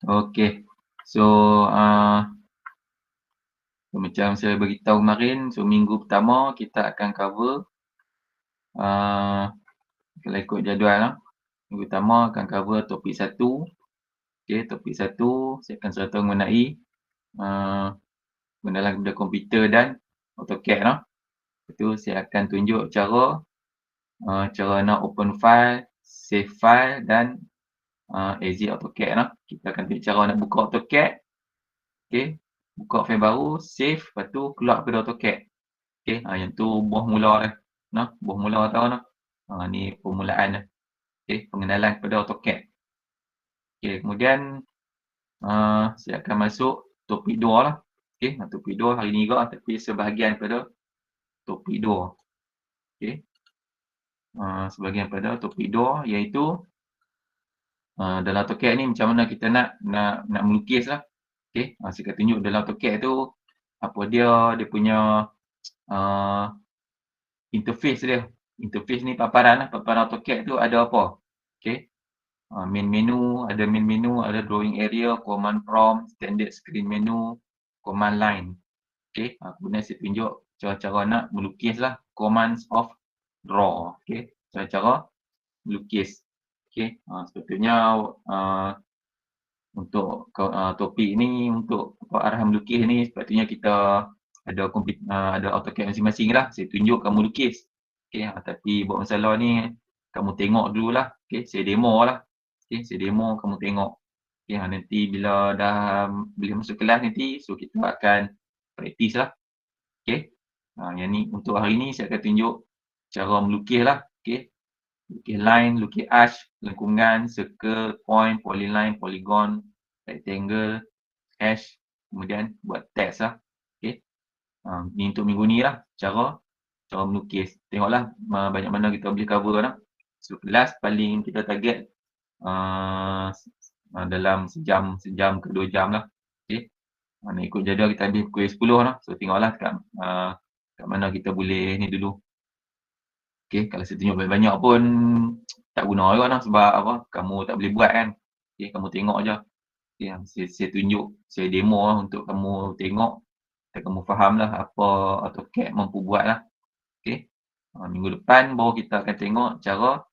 Okey. So, macam saya beritahu kemarin, so minggu pertama kita akan cover kalau ikut jadual lah. Minggu pertama akan cover topik 1. Okey, topik 1 saya akan serta mengenai pengenalan kepada komputer dan AutoCAD lah. Lepas tu saya akan tunjuk cara nak open file, save file dan exit AutoCAD lah. Kita akan tunjuk cara nak buka AutoCAD. Okey, buka file baru, save, lepas tu keluar daripada AutoCAD. Okey, yang tu buah mula dia. Nah, buah mula tahu nah. Ni permulaan dia. Okey, pengenalan kepada AutoCAD. Okey, kemudian saya akan masuk topik 2 lah. Okey, topik 2 hari ni juga tapi sebahagian pada topik 2. Okey. Sebahagian pada topik 2 iaitu dalam AutoCAD ni macam mana kita nak melukis lah. Okey, saya akan tunjuk dalam AutoCAD tu apa dia punya interface dia. Interface ni paparan AutoCAD tu ada apa. Okey. Main menu, ada drawing area, command prompt, standard screen menu, command line. Okey, kemudian saya tunjuk cara-cara nak melukis lah, commands of draw. Okey, cara-cara melukis. Okey, sepatutnya untuk topik ni, untuk arahan melukis ni sepatutnya kita ada AutoCAD masing-masing lah. Saya tunjuk kamu lukis. Okey, tapi buat masalah ni kamu tengok dululah. Okey, saya demo lah. Okey, saya demo kamu tengok. Okey, nanti bila masuk kelas nanti, so kita akan praktis lah. Okey. Yang ni untuk hari ni saya akan tunjuk cara melukis lah. Okey. Lukis line, lukis arch, lengkungan, circle, point, polyline, polygon, rectangle, hash, kemudian buat text lah. Okey. Ni untuk minggu ni lah cara melukis. Tengoklah banyak mana kita boleh cover lah. So kelas paling kita target dalam sejam ke 2 jam lah. Okey. Nak ikut jadual kita habis pukul 10 lah. So tengoklah kat mana kita boleh ni dulu. Okey, kalau saya tunjuk banyak-banyak pun tak guna juga lah sebab apa, kamu tak boleh buat kan. Okey, kamu tengok je. Okey, saya tunjuk, saya demo lah untuk kamu tengok dan kamu faham lah apa AutoCAD mampu buat lah. Okey, minggu depan baru kita akan tengok cara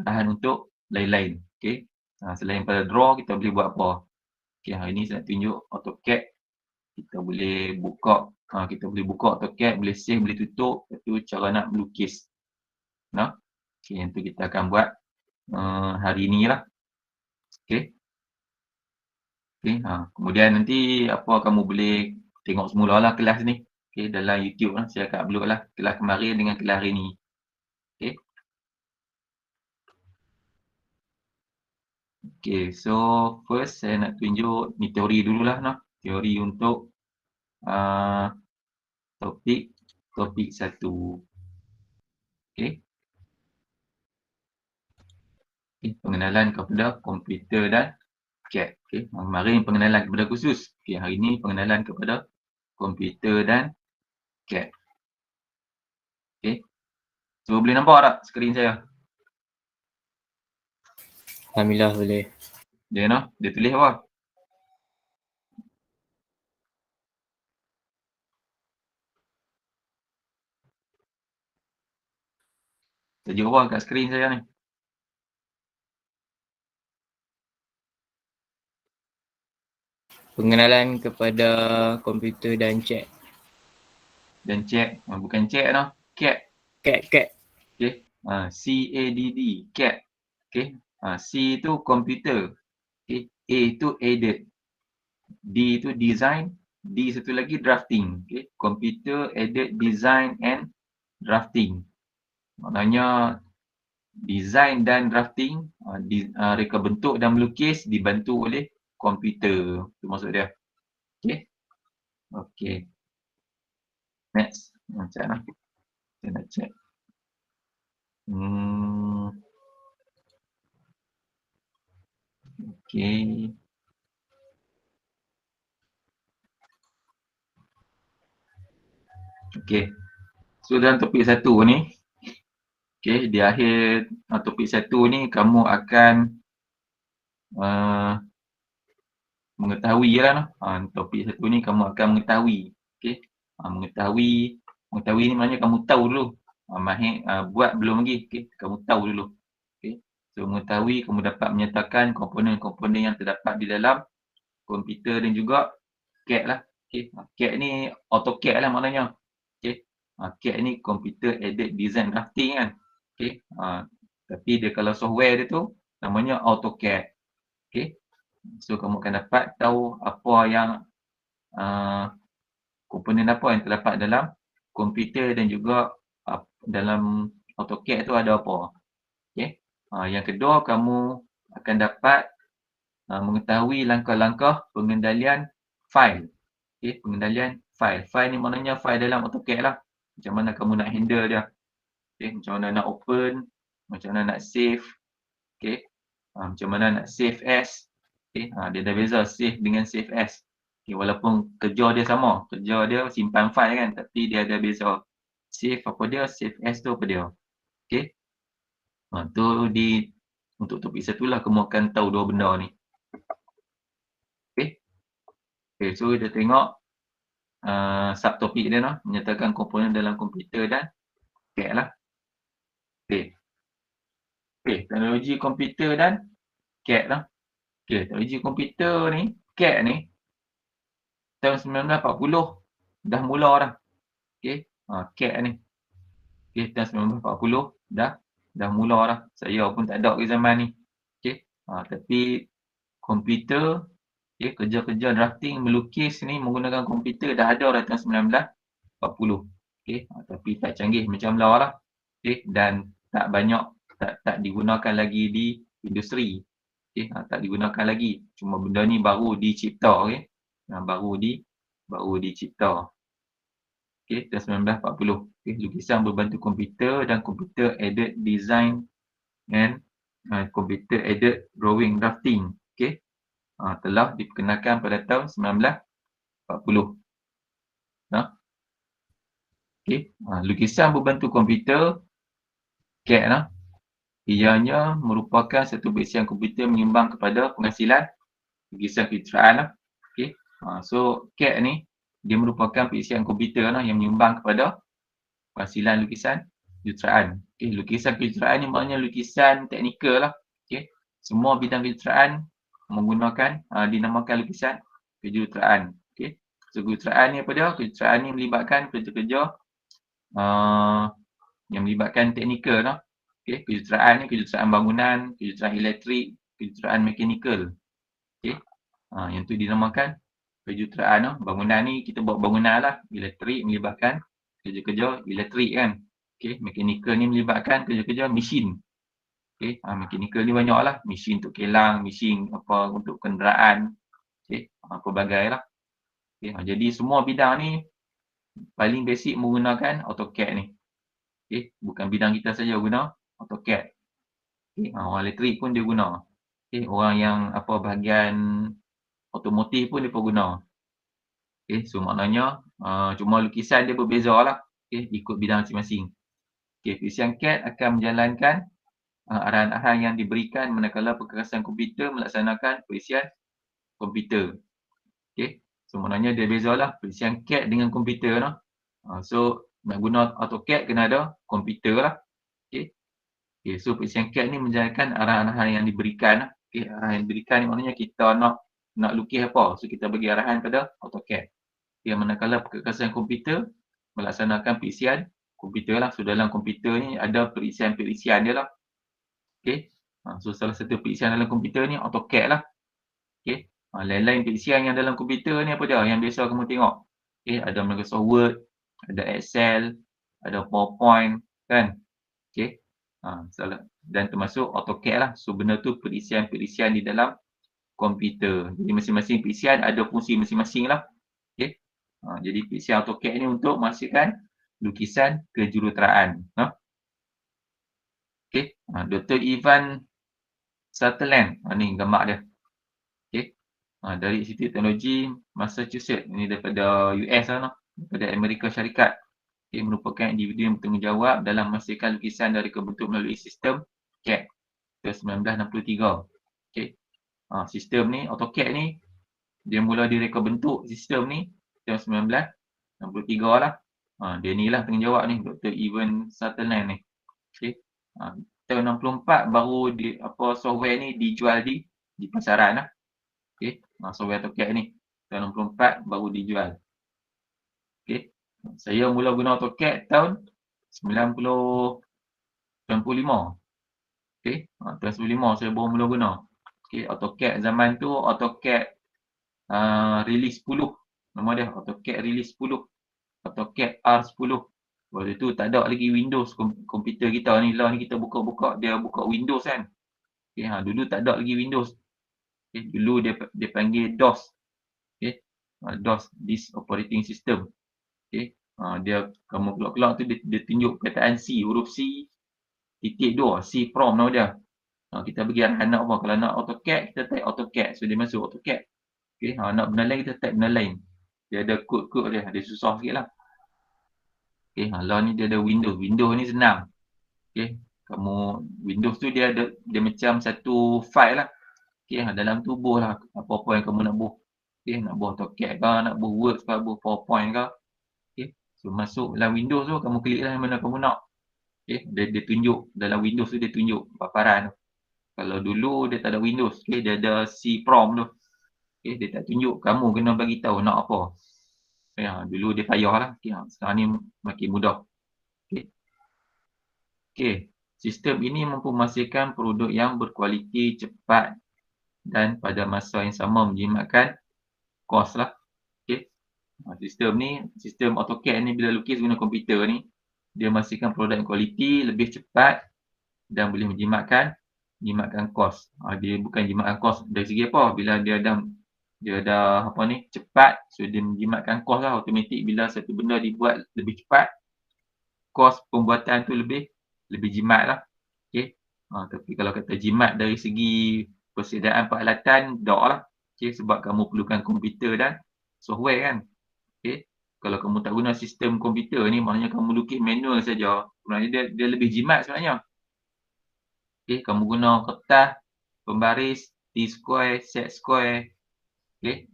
arahan untuk lain-lain. Okey, selain pada draw kita boleh buat apa. Okey, hari ni saya nak tunjuk AutoCAD. Kita boleh buka AutoCAD, boleh save, boleh tutup. Lepas tu cara nak melukis. Nah, okay, yang tu kita akan buat hari ni lah. Okay. Okay, kemudian nanti apa kamu boleh tengok semula lah kelas ni. Okay, dalam YouTube lah. Saya akan upload lah kelas kemarin dengan kelas hari ni. Okay. Okay, so first saya nak tunjuk ni teori dululah. Teori untuk topik 1. Okay. Pengenalan kepada komputer dan CAD. Okay. Kemarin pengenalan kepada khusus. Okay, hari ni pengenalan kepada komputer dan CAD. Okay. So boleh nampak tak skrin saya? Alhamdulillah boleh. Dia tulis apa? Tajuk apa kat skrin saya ni? Pengenalan kepada komputer dan CAD. Dan CAD, bukan CAD noh, CAD. CAD. Okay. C-A-D-D, CAD. Okay. C tu komputer. Okay. A tu aided. D tu design. D satu lagi drafting. Okay. Computer aided design and drafting. Maknanya design dan drafting, reka bentuk dan melukis dibantu oleh komputer. Itu maksud dia. Okey. Okey. Next. Macam mana? Kita nak check. Okey. Okey. So dalam topik 1 ni, okey, di akhir topik 1 ni kamu akan mengetahui lah. Topik 1 ni kamu akan mengetahui. Okey. Mengetahui ni maknanya kamu tahu dulu. Mahir buat belum lagi. Okey, kamu tahu dulu. Okey. So mengetahui, kamu dapat menyatakan komponen-komponen yang terdapat di dalam komputer dan juga CAD lah. Okey. CAD ni AutoCAD lah maknanya. Okey. CAD ni Computer Aided Design Drafting kan. Okey. Tapi dia kalau software dia tu namanya AutoCAD. Okey. So kamu akan dapat tahu apa yang komponen apa yang terdapat dalam komputer dan juga dalam AutoCAD tu ada apa. Okey. Yang kedua, kamu akan dapat mengetahui langkah-langkah pengendalian fail. Okey, pengendalian fail. Fail ni maknanya fail dalam AutoCAD lah. Macam mana kamu nak handle dia. Okey, macam mana nak open, macam mana nak save. Okey. Macam mana nak save as. Okey, dia dah beza save dengan save as. Okay, walaupun kerja dia sama, kerja dia simpan file kan, tapi dia ada beza. Save apa dia, save as tu apa dia. Okey. Tu untuk topik 1 lah kamu akan tahu dua benda ni. Okey. Okey, so kita tengok subtopik dia lah, menyatakan komponen dalam komputer dan CAD lah. Okey. Okey, teknologi komputer dan CAD lah. Okey, teknologi komputer ni, CAD ni tahun 1940 dah mula dah. Okey, CAD ni. Okey, tahun 1940 dah mula dah. Saya pun tak ada ke zaman ni. Okey, tapi komputer, okey, kerja-kerja drafting, melukis ni menggunakan komputer dah ada dah tahun 1940. Okey, tapi tak canggih macam lah lah. Okey, dan tak banyak, tak digunakan lagi di industri. Okey, tak digunakan lagi. Cuma benda ni baru dicipta, okey. Baru dicipta. Okey, tahun 1940. Okey, lukisan berbantu komputer dan computer aided design and computer aided drawing drafting. Okey, telah diperkenalkan pada tahun 1940. Okey, lukisan berbantu komputer CAD lah. Ianya merupakan satu bisian komputer menyumbang kepada penghasilan lukisan kejayaan lah. Okey, so CAD ni dia merupakan bisian komputer lah yang menyumbang kepada penghasilan lukisan kejuruteraan. Okey, lukisan kejuruteraan ni maknanya lukisan teknikal lah. Okey, semua bidang kejuruteraan menggunakan dinamakan lukisan kejuruteraan. Okey, so kejuruteraan ni apa dia? Kejuruteraan ni melibatkan kerja-kerja yang melibatkan teknikal lah. Okey, kejuruteraan ni kejuruteraan bangunan, kejuruteraan elektrik, kejuruteraan mekanikal. Okey, yang tu dinamakan kejuruteraan lah. Bangunan ni kita buat bangunan lah. Elektrik melibatkan kerja-kerja elektrik kan. Okey, mekanikal ni melibatkan kerja-kerja mesin. Okey, mekanikal ni banyak lah. Mesin untuk kilang, mesin apa untuk kenderaan. Okey, pelbagai lah. Okey, jadi semua bidang ni paling basic menggunakan AutoCAD ni. Okey, bukan bidang kita saja guna AutoCAD. Okey, orang elektrik pun dia guna. Okey, orang yang bahagian otomotif pun dia pun guna. Okey, so maknanya cuma lukisan dia berbeza lah. Okey, ikut bidang masing-masing. Okey, bisian CAD akan menjalankan arahan-arahan yang diberikan manakala perkerasan komputer melaksanakan perisian komputer. Okey, so maknanya dia bezalah perisian CAD dengan komputer lah. So nak guna AutoCAD kena ada komputer lah. Okay, so perisian CAD ni menjalankan arahan-arahan yang diberikan lah. Okay, arahan yang diberikan ni maknanya kita nak lukis apa. So kita bagi arahan pada AutoCAD. Okay, manakala perkerasan komputer melaksanakan perisian komputer lah. So dalam komputer ni ada perisian-perisian dia lah. Okay, so salah satu perisian dalam komputer ni AutoCAD lah. Okay, lain-lain perisian yang dalam komputer ni apa dia yang biasa kamu tengok. Okay, ada Microsoft Word, ada Excel, ada PowerPoint kan. Okay, Dan termasuk AutoCAD lah. So benda tu perisian-perisian di dalam komputer. Jadi masing-masing perisian ada fungsi masing-masing lah. Okay. Jadi perisian AutoCAD ni untuk menghasilkan lukisan kejuruteraan. Okay. Dr. Ivan Sutherland. Ni gambar dia. Okay. Dari Institut Teknologi Massachusetts. Ini daripada US lah. Daripada Amerika Syarikat. Okay. Merupakan individu yang bertanggungjawab dalam menghasilkan lukisan dari bentuk melalui sistem CAD. Tahun 1963. Okay. Sistem ni, AutoCAD ni, dia mula direka bentuk sistem ni tahun 1963 lah. Dia ni lah tanggungjawab ni, Dr. Ivan Sutherland ni. Okay. Tahun 64 baru software ni dijual di pasaran lah. Okay. Software AutoCAD ni tahun 64 baru dijual. Okay. Saya mula guna AutoCAD tahun 95. Okay. Tahun 95 saya baru mula guna. Okay. AutoCAD zaman tu AutoCAD release 10. Nama dia AutoCAD release 10. AutoCAD R10. Waktu tu tak ada lagi Windows komputer kita ni. Lah ni kita buka-buka, dia buka Windows kan. Okay, dulu tak ada lagi Windows. Okay, dulu dia panggil DOS. Okay, DOS, Disk Operating System. Okay, dia kamu keluar-keluar tu dia tunjuk perkataan C, huruf C titik 2, C from nama dia. Kita bagi arahan nak apa. Kalau nak AutoCAD, kita type AutoCAD. So dia masuk AutoCAD. Okay, nak benda lain kita type benda lain. Dia ada kod-kod dia susah sikit lah. Okay, lah ni dia ada Windows. Windows ni senang. Okay, Windows tu dia macam satu file lah. Okay, dalam tu buh lah apa-apa yang kamu nak buh. Okay, nak buh AutoCAD ke, nak buh Word ke, buh PowerPoint ke. Okay, so masuk dalam Windows tu, kamu klik lah yang mana kamu nak. Okay, dia tunjuk dalam Windows tu, dia tunjuk paparan tu. Kalau dulu dia tak ada Windows, okay, dia ada C prom tu. Okay, dia tak tunjuk, kamu kena bagi tahu nak apa. Dulu dia payah lah. Okay, sekarang ni makin mudah. Okay, sistem ini mampu menghasilkan produk yang berkualiti, cepat dan pada masa yang sama menjimatkan kos lah. Okay, sistem AutoCAD ni bila lukis guna komputer ni, dia menghasilkan produk yang kualiti, lebih cepat dan boleh menjimatkan kos. Dia bukan jimatkan kos dari segi apa, bila dia dah cepat, so dia menjimatkan kos lah. Automatik bila satu benda dibuat lebih cepat, kos pembuatan tu lebih jimat lah. Okay. Tapi kalau kata jimat dari segi persediaan peralatan, tak lah. Okay. Sebab kamu perlukan komputer dan software kan. Okay. Kalau kamu tak guna sistem komputer ni, maknanya kamu lukis manual saja. Sebenarnya dia lebih jimat sebenarnya. Okay. Kamu guna kertas, pembaris, T-square, set square. Okay.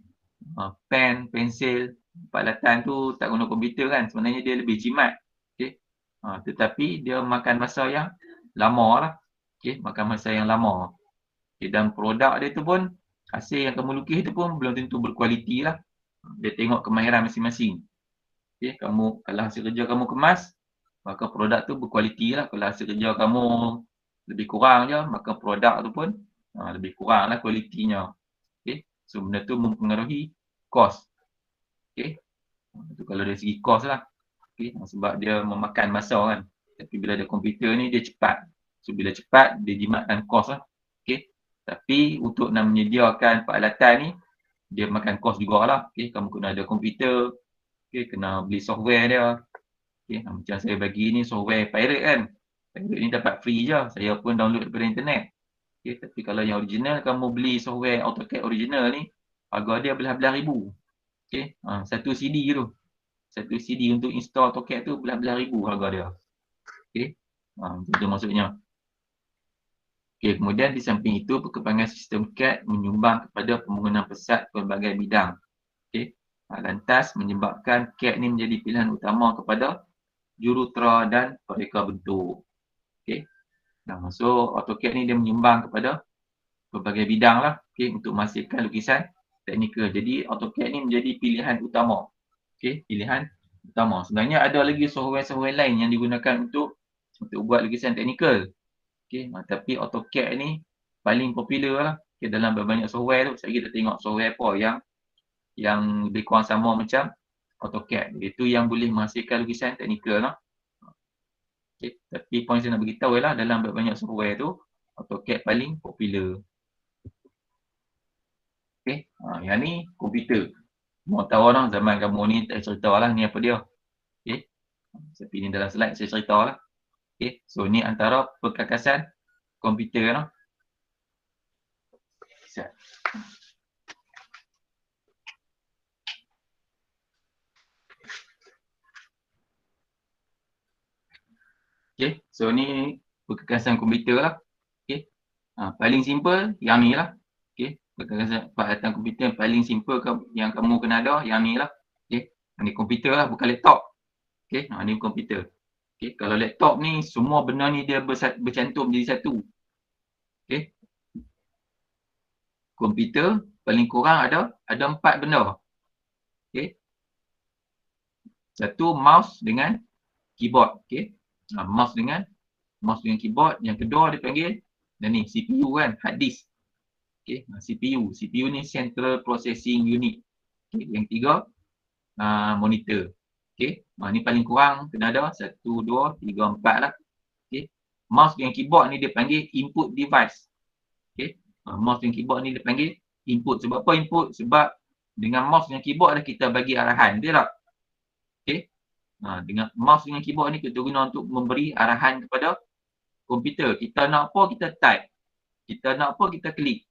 Pen, pensil, peralatan tu tak guna komputer kan. Sebenarnya dia lebih jimat. Okay. Tetapi dia makan masa yang lama lah. Okay, makan masa yang lama. Okay, dan produk dia tu pun, hasil yang kamu lukis tu pun belum tentu berkualiti lah. Dia tengok kemahiran masing-masing. Okay, kalau hasil kerja kamu kemas, maka produk tu berkualiti lah. Kalau hasil kerja kamu lebih kurang je, maka produk tu pun lebih kurang lah kualitinya. Okay, so benda tu mempengaruhi kos. Okay, itu kalau dari segi kos lah. Okay, sebab dia memakan masa kan. Tapi bila ada komputer ni dia cepat. So bila cepat dia jimatkan kos lah. Okay. Tapi untuk nak menyediakan peralatan ni dia makan kos jugalah. Okay. Kamu kena ada komputer. Okay. Kena beli software dia. Okay. Macam saya bagi ni software pirate kan. Pirate ni dapat free je. Saya pun download daripada internet. Okay. Tapi kalau yang original, kamu beli software AutoCAD original ni, harga dia belah-belah ribu. Okay. Satu CD tu. Satu CD untuk install AutoCAD tu belah-belah ribu harga dia. Okay. Itu maksudnya. Okay, kemudian di samping itu, perkembangan sistem CAD menyumbang kepada pembangunan pesat pelbagai bidang. Okay. Lantas menyebabkan CAD ni menjadi pilihan utama kepada jurutera dan pereka bentuk. Okay. So AutoCAD ni dia menyumbang kepada pelbagai bidang lah. Okay, untuk menghasilkan lukisan teknikal. Jadi AutoCAD ni menjadi pilihan utama. Okay, pilihan utama. Sebenarnya ada lagi software-software lain yang digunakan untuk buat lukisan teknikal. Okay, tapi AutoCAD ni paling popular lah. Okay, dalam banyak software tu, kita tengok software apa yang lebih kurang sama macam AutoCAD. Itu yang boleh menghasilkan lukisan teknikal lah. Okay. Tapi poin saya nak beritahu ialah dalam banyak software tu AutoCAD paling popular. Okay. Yang ni komputer. Mau tahu orang zaman kamu ni tak cerita lah ni apa dia. Okay. Tapi ni dalam slide saya cerita lah. Okay. So ni antara perkakasan komputer lah. Siap. Okay. So ni perkakasan komputer lah. Okay. Paling simple yang ni lah. Okay. Peralatan komputer yang paling simple yang kamu kena ada yang ni lah. Okay. Ni komputer lah, bukan laptop. Okay. Ni komputer. Okay. Kalau laptop ni semua benda ni dia bercantum jadi satu. Okay. Komputer paling kurang ada 4 benda. Okay. Satu mouse dengan keyboard. Okay. Mouse dengan keyboard. Yang kedua dia panggil dan ni CPU kan, hard disk. Okay. CPU ni Central Processing Unit. Okay. Yang ketiga monitor. Okay. Ni paling kurang kena ada 1, 2, 3, 4 lah. Okay. Mouse dengan keyboard ni dia panggil input device. Okay. Mouse dengan keyboard ni dia panggil input. Sebab apa input? Sebab dengan mouse dengan keyboard dah kita bagi arahan. Betul tak? Okay. Dengan mouse dengan keyboard ni kita guna untuk memberi arahan kepada komputer. Kita nak apa, kita type. Kita nak apa, kita klik.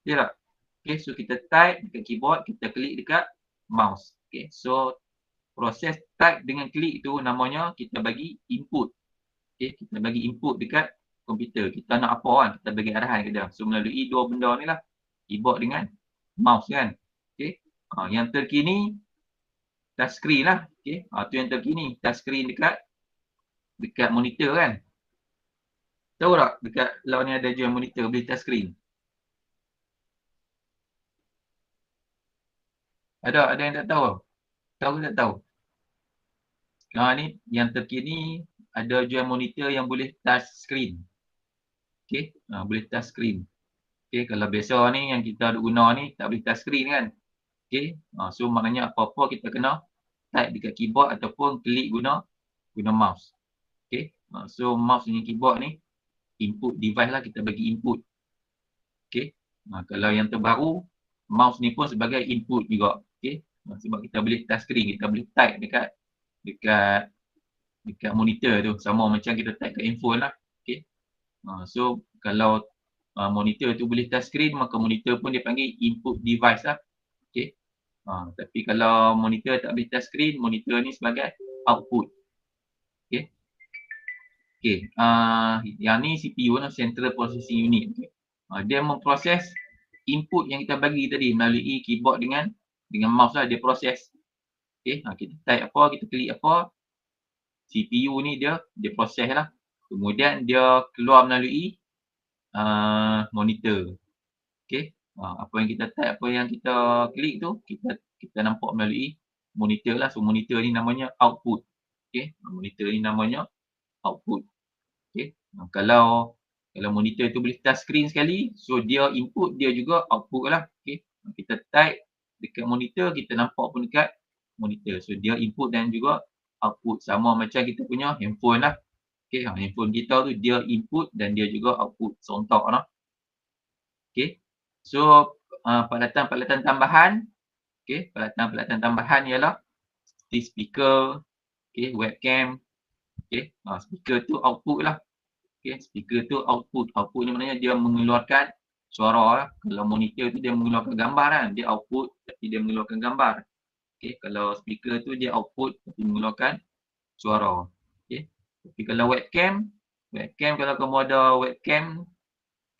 Betul tak? Okay. So kita type dekat keyboard, kita klik dekat mouse. Okay. So proses type dengan klik tu namanya kita bagi input. Okay. Kita bagi input dekat komputer. Kita nak apa kan, kita bagi arahan ke dia. So melalui dua benda ni lah, keyboard dengan mouse kan. Okay. Yang terkini touchscreen lah. Okay. Tu yang terkini touchscreen dekat monitor kan. Tahu tak dekat lawan ni ada je monitor boleh touchscreen. Ada yang tak tahu? Tahu ke tak tahu? Ni yang terkini ada je monitor yang boleh touchscreen. Okay. Boleh touchscreen. Okay. Kalau biasa ni yang kita guna ni tak boleh touchscreen kan. Okay. So maknanya apa-apa kita kena type dekat keyboard ataupun klik guna mouse. Okay. So mouse dengan keyboard ni input device lah, kita bagi input. Okay. Kalau yang terbaru mouse ni pun sebagai input juga. Okay. Sebab kita boleh touchscreen, kita boleh type dekat monitor tu. Sama macam kita type kat handphone lah. Okay. So kalau monitor tu boleh touchscreen, maka monitor pun dia panggil input device lah. Okay. Tapi kalau monitor tak boleh touchscreen, monitor ni sebagai output. Okay. Okay. Yang ni CPU lah, Central Processing Unit. Okay. Dia memproses input yang kita bagi tadi melalui keyboard dengan mouse lah, dia proses. Okay. Kita type apa, kita klik apa, CPU ni dia proses lah. Kemudian dia keluar melalui monitor. Okay. Apa yang kita type, apa yang kita klik tu, kita nampak melalui monitor lah. So monitor ni namanya output. Okay. Monitor ni namanya output. Okay. Kalau monitor tu boleh touch screen sekali, so dia input, dia juga output lah. Okay. Kita type dekat monitor, kita nampak pun dekat monitor. So dia input dan juga output. Sama macam kita punya handphone lah. Okay. Handphone kita tu dia input dan dia juga output. Sontak lah. Okay. So peralatan tambahan. Okay. Peralatan tambahan ialah seperti speaker, okay, webcam. Okay. Speaker tu output lah. Okay, speaker tu output. Output ni maknanya dia mengeluarkan suara lah. Kalau monitor tu dia mengeluarkan gambar kan. Dia output tapi dia mengeluarkan gambar. Okay, kalau speaker tu dia output tapi mengeluarkan suara. Okay. Tapi kalau webcam kalau kamu ada webcam,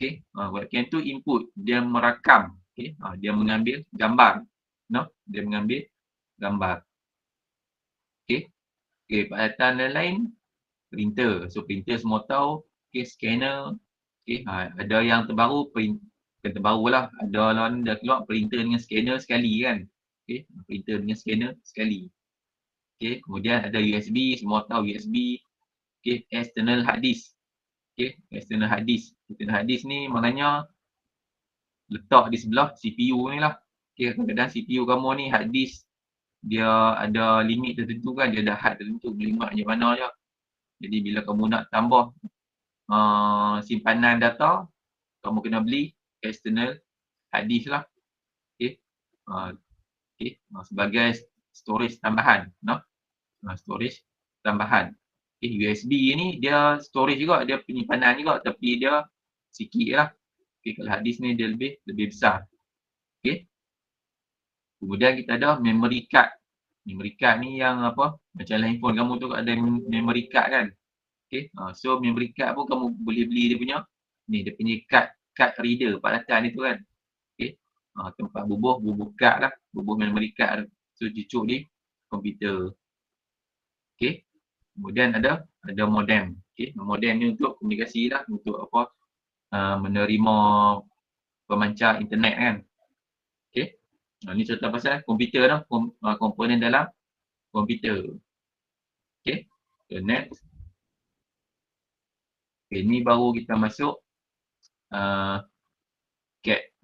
okay, webcam tu input. Dia merakam. Okay, dia mengambil gambar. No? Dia mengambil gambar. Okay. Okay, peralatan lain printer. So printer semua tahu. Okay, scanner. Okay, ada yang terbaru, bukan terbaru lah. Ada lah dah keluar printer dengan scanner sekali kan. Okay, printer dengan scanner sekali. Okay, kemudian ada USB, semua tahu USB. Okay, external hard disk. Okay, external hard disk. External hard disk ni maknanya letak di sebelah CPU ni lah. Okay, kadang-kadang CPU kamu ni hard disk dia ada limit tertentu kan. Dia ada had tertentu, boleh mat je mana je. Jadi bila kamu nak tambah simpanan data, kamu kena beli external hard disk lah. Okay. Sebagai storage tambahan, storage tambahan. USB ni dia storage juga, dia penyimpanan juga, tapi dia sikit lah. Kalau hard disk ni dia lebih besar. Kemudian kita ada memory card. Memory card ni yang apa? Macam handphone kamu tu ada memory card kan. So memory card pun kamu boleh beli dia punya card reader part atas ni tu kan. Tempat bubuh card lah, bubuh memory card. So cucuk di komputer. Kemudian ada modem. Modem ni untuk komunikasi lah, untuk apa? Menerima pemancar internet kan. Ni contoh pasal komputer lah, komponen dalam komputer. So next. Ni baru kita masuk CAD,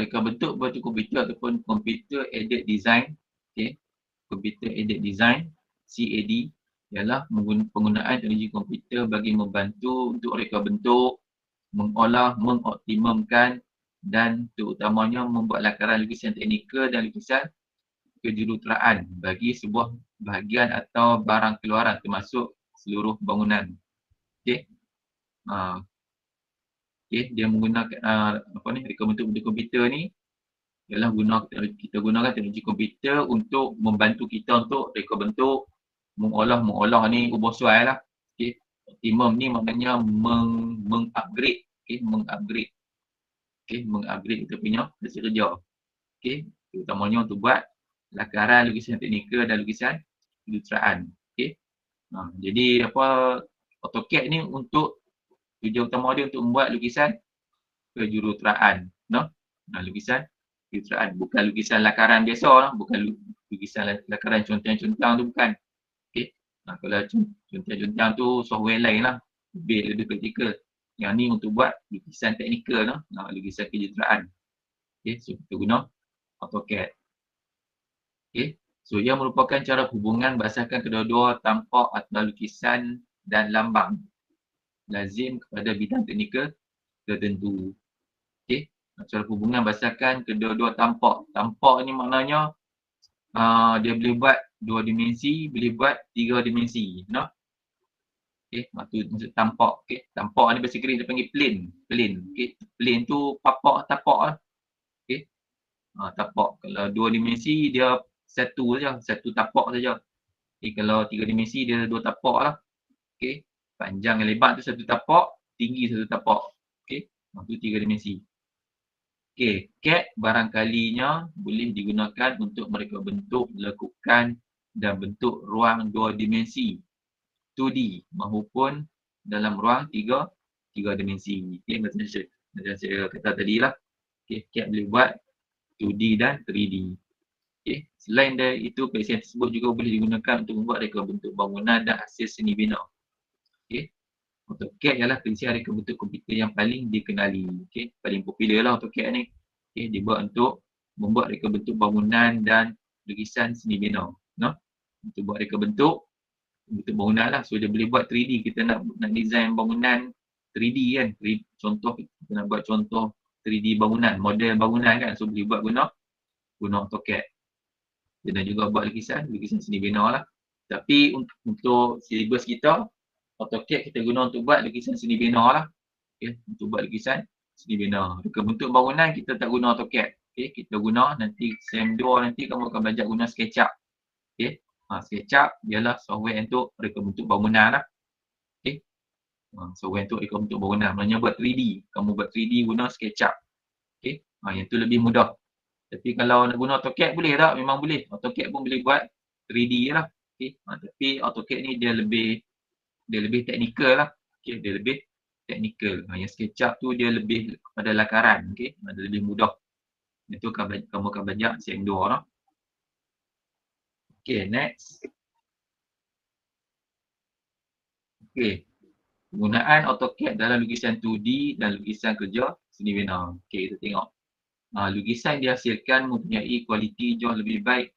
reka bentuk berbentuk komputer ataupun computer aided design. Computer aided design, CAD, ialah penggunaan teknologi komputer bagi membantu untuk reka bentuk, mengolah, mengoptimumkan dan terutamanya membuat lakaran lukisan teknikal dan lukisan kejuruteraan bagi sebuah bahagian atau barang keluaran termasuk seluruh bangunan. Dia menggunakan reka bentuk komputer ni ialah kita gunakan teknologi komputer untuk membantu kita untuk reka bentuk, mengolah ni ubah suai lah. Optimum ni maknanya mengupgrade, mengupgrade kita punya hasil kerja. Terutamanya untuk buat lakaran lukisan teknikal dan lukisan kejuruteraan. Jadi AutoCAD ni untuk tujuan utama dia untuk membuat lukisan kejuruteraan, lukisan kejuruteraan, bukan lukisan lakaran biasa lah, bukan lukisan lakaran contang-contang tu bukan. Kalau contang-contang tu software lain lah, lebih praktikal. Yang ni untuk buat lukisan teknikal, lukisan kejuruteraan. So kita guna AutoCAD. So ia merupakan cara hubungan berdasarkan kedua-dua tampak atau lukisan dan lambang lazim kepada bidang teknikal tertentu. Cara hubungan berdasarkan kedua-dua tampak. Tampak ni maknanya dia boleh buat 2 dimensi, boleh buat 3 dimensi. Maksud tampak. Tampak ni bahasa Inggeris dia panggil plane. Plane tu tapak lah. Tapak. Kalau 2 dimensi dia satu tapak saja. Kalau 3 dimensi dia 2 tapak lah. Panjang dan lebar tu 1 tapak, tinggi 1 tapak. Itu 3 dimensi. CAD barangkalinya boleh digunakan untuk mereka bentuk, lekukan dan bentuk ruang 2 dimensi 2D maupun dalam ruang 3 dimensi. Macam saya kata tadi lah. CAD boleh buat 2D dan 3D. Selain dari itu, perisian tersebut juga boleh digunakan untuk membuat reka bentuk bangunan dan hasil seni bina. AutoCAD ialah perisian reka bentuk komputer yang paling dikenali. Paling popular lah AutoCAD ni. Dibuat untuk membuat reka bentuk bangunan dan lukisan seni bina. Untuk buat reka bentuk bangunan lah. So dia boleh buat 3D. Kita nak design bangunan 3D kan. Contoh, kita nak buat contoh 3D bangunan, model bangunan kan. So boleh buat guna AutoCAD. Dan juga buat lukisan seni bina lah. Tapi untuk silibus kita, AutoCAD kita guna untuk buat lukisan seni bina lah. Untuk buat lukisan seni bina. Reka bentuk bangunan kita tak guna AutoCAD. Kita guna nanti SEM2 nanti kamu akan belajar guna SketchUp. SketchUp ialah software untuk reka bentuk bangunan lah. Software untuk reka bentuk bangunan. Maknanya buat 3D. Kamu buat 3D guna SketchUp. Yang tu lebih mudah. Tapi kalau nak guna AutoCAD boleh tak? Memang boleh. AutoCAD pun boleh buat 3D lah. Tapi AutoCAD ni dia lebih teknikal lah. Dia lebih teknikal. Yang SketchUp tu dia lebih kepada lakaran. Dia lebih mudah. Itu kamu akan belajar SEM2 lah. Next. Penggunaan AutoCAD dalam lukisan 2D dan lukisan kerja seni bina. Kita tengok. Lukisan dihasilkan mempunyai kualiti jauh lebih baik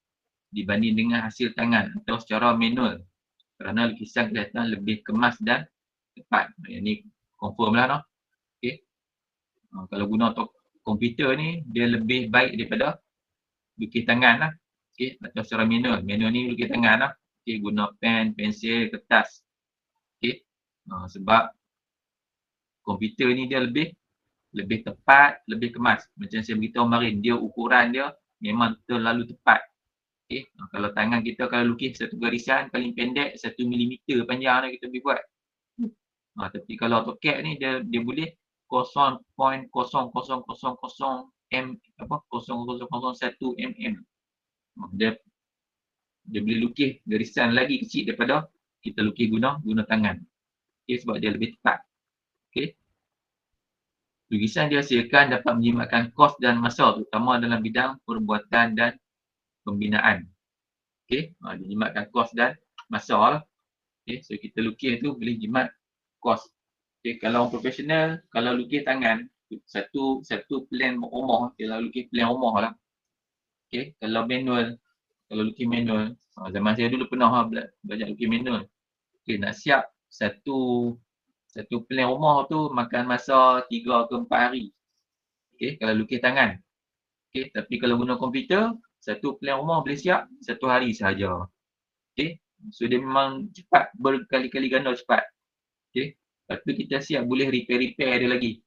dibanding dengan hasil tangan atau secara manual, kerana lukisan kelihatan lebih kemas dan tepat. Yang ni confirm lah no. Okay. Kalau guna komputer ni dia lebih baik daripada lukis tangan lah. Okay. Atau secara manual. Manual ni lukis tangan lah. Okay. Guna pen, pensil, kertas. Okay. Sebab komputer ni dia lebih tepat, lebih kemas. Macam saya beritahu kemarin, dia ukuran dia memang terlalu tepat. Okay. Kalau tangan kita kalau lukis satu garisan paling pendek 1 milimeter panjang lah kita boleh buat. Tapi kalau AutoCAD ni dia boleh 0.0000 m apa 0001 mm. Dia boleh lukis garisan lagi kecil daripada kita lukis guna tangan. Okay, sebab dia lebih tepat. Okay. Lukisan dihasilkan dapat menjimatkan kos dan masa, terutama dalam bidang perbuatan dan pembinaan. Okay. Dia jimatkan kos dan masa lah. Okay. So kita lukis tu boleh jimat kos. Okay. Kalau profesional, kalau lukis tangan, satu plan rumah, kalau lukis plan rumah lah. Okay. Kalau manual, kalau lukis manual, zaman saya dulu pernah belajar lukis manual. Okay. Nak siap satu plan rumah tu makan masa 3 ke 4 hari. Okay. Kalau lukis tangan. Okay. Tapi kalau guna komputer, satu plan rumah boleh siap 1 hari sahaja. Okay. So dia memang cepat, berkali-kali ganda cepat. Okay. Lepas tu kita siap boleh repair dia lagi.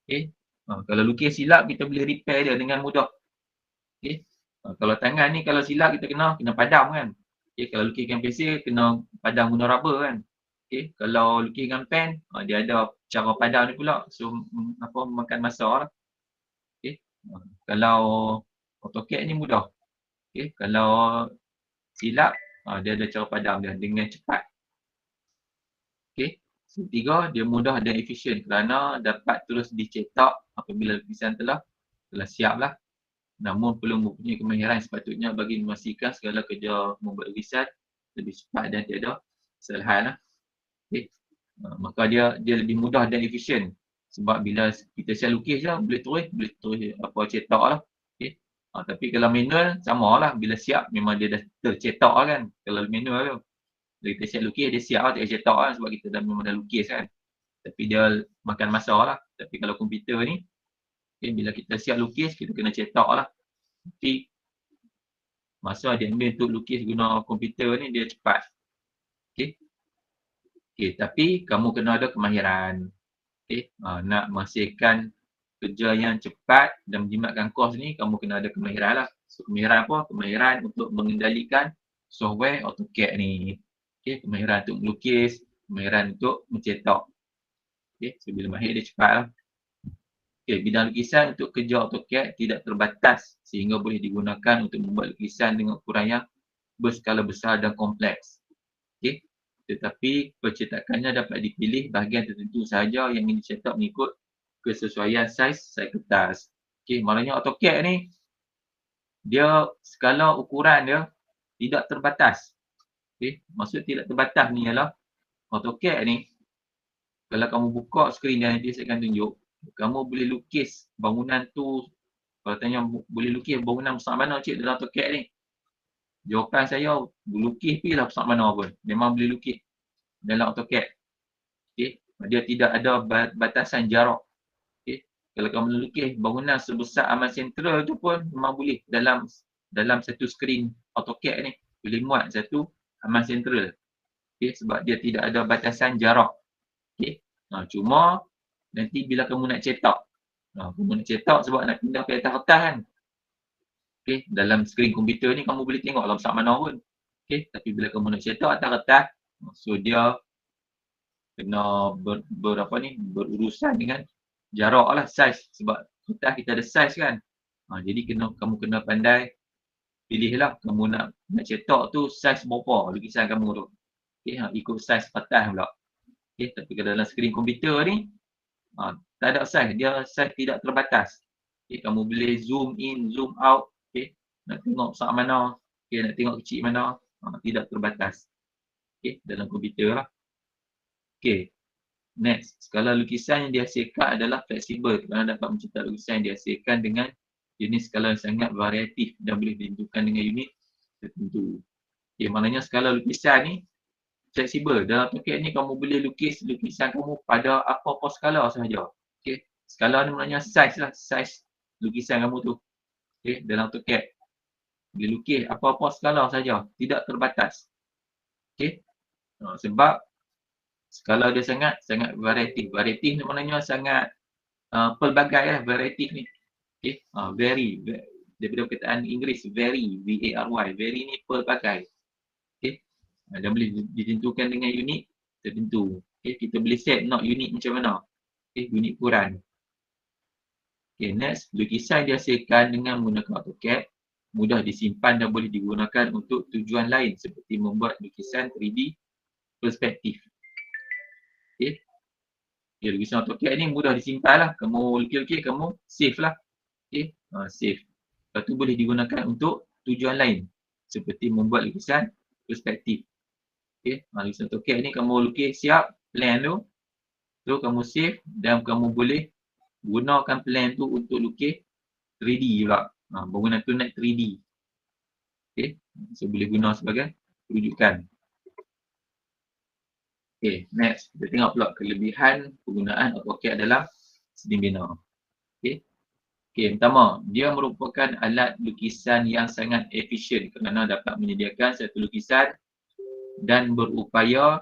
Okay. Kalau lukis silap kita boleh repair dia dengan mudah. Okay. Kalau tangan ni kalau silap kita kena padam kan. Okay. Kalau lukiskan pensil kena padam guna rubber kan. Okay. Kalau lukiskan pen dia ada cara padam ni pula. So makan masa lah. Okay. Kalau AutoCAD ni mudah. Okay. Kalau silap dia ada cara padam dia dengan cepat. Okay. Ketiga, dia mudah dan efisien kerana dapat terus dicetak apabila lukisan telah siap lah. Namun perlu mempunyai kemahiran sepatutnya bagi memastikan segala kerja membuat lukisan lebih cepat dan tiada kesalahan lah. Okay. Maka dia lebih mudah dan efisien. Sebab bila kita siap lukis je, boleh terus cetak lah. Okay. Tapi kalau manual, sama lah. Bila siap, memang dia dah tercetak lah kan. Kalau manual tu. Bila kita siap lukis, dia siap lah, tak cetak lah. Sebab kita memang dah lukis kan. Tapi dia makan masa lah. Tapi kalau komputer ni, okay, bila kita siap lukis, kita kena cetak lah. Tapi masa dia ambil untuk lukis guna komputer ni, dia cepat. Okay. Okay, tapi kamu kena ada kemahiran. Okay. Nak menghasilkan kerja yang cepat dan menjimatkan kos ni, kamu kena ada kemahiran lah. So, kemahiran apa? Kemahiran untuk mengendalikan software AutoCAD ni. Okay. Kemahiran untuk melukis, kemahiran untuk mencetak. Okay. So, bila mahir dia cepat lah. Okay. Bidang lukisan untuk kerja AutoCAD tidak terbatas sehingga boleh digunakan untuk membuat lukisan dengan ukuran yang berskala besar dan kompleks. Okay. Tetapi percetakannya dapat dipilih bahagian tertentu sahaja yang ingin dicetak mengikut kesesuaian saiz kertas. Okay, maknanya AutoCAD ni dia skala ukuran dia tidak terbatas. Okay, maksud tidak terbatas ni ialah AutoCAD ni kalau kamu buka skrin yang nanti saya akan tunjuk, kamu boleh lukis bangunan tu. Kalau tanya boleh lukis bangunan besar mana cik dalam AutoCAD ni? Jawapan saya, lukis pergi lah besar mana pun. Memang boleh lukis dalam AutoCAD. Okay. Dia tidak ada batasan jarak. Okay. Kalau kamu lukis bangunan sebesar aman sentral tu pun memang boleh dalam satu skrin AutoCAD ni. Boleh muat satu aman sentral. Okay. Sebab dia tidak ada batasan jarak. Okay. Cuma nanti bila kamu nak cetak. Kamu nak cetak sebab nak pindah ke atas kertas kan. Okay. Dalam skrin komputer ni kamu boleh tengok lah besar mana pun. Okay. Tapi bila kamu nak cetak atas kertas, so dia kena berurusan dengan jarak lah, saiz. Sebab kertas kita ada saiz kan. Jadi kamu kena pandai pilih lah kamu nak cetak tu saiz berapa lukisan kamu tu. Okay. Ikut saiz kertas pula. Okay. Tapi kalau dalam skrin komputer ni, tak ada saiz. Dia saiz tidak terbatas. Okay. Kamu boleh zoom in, zoom out. Okay. Nak tengok besar mana. Okay. Nak tengok kecil mana. Tidak terbatas. Okay. Dalam komputer lah. Okay. Next. Skala lukisan yang dihasilkan adalah fleksibel kerana dapat mencetak lukisan yang dihasilkan dengan jenis skala yang sangat variatif dan boleh ditentukan dengan unit tertentu. Okay, maknanya skala lukisan ni fleksibel. Dalam AutoCAD ni kamu boleh lukis lukisan kamu pada apa-apa skala sahaja. Okay. Skala ni maknanya saiz lah, saiz lukisan kamu tu. Okay. Dalam AutoCAD. Boleh lukis apa-apa skala sahaja, tidak terbatas. Okay. Sebab skala dia sangat variatif. Variatif ni maknanya sangat pelbagai lah variatif ni. Okay. Vary. Daripada perkataan Inggeris, vary, V-A-R-Y. Vary ni pelbagai. Okay. Dan boleh ditentukan dengan unit tertentu. Okay. Kita boleh set nak unit macam mana. Okay. Unit ukuran. Okay. Next, lukisan dihasilkan dengan menggunakan AutoCAD mudah disimpan dan boleh digunakan untuk tujuan lain seperti membuat lukisan 3D perspektif. Okay. Okay, lukisan AutoCAD ni mudah disimpan lah. Kamu lukis-lukis, kamu save lah. Okay. Save. Lepas tu boleh digunakan untuk tujuan lain seperti membuat lukisan perspektif. Okay. Lukisan AutoCAD ni kamu lukis siap plan tu. So kamu save dan kamu boleh gunakan plan tu untuk lukis 3D pula. Bangunan tu naik 3D. Okay. So boleh guna sebagai rujukan. Okay. Next. Kita tengok pula kelebihan penggunaan AutoCAD dalam seni bina. Okay. Okay, pertama, dia merupakan alat lukisan yang sangat efisien kerana dapat menyediakan satu lukisan dan berupaya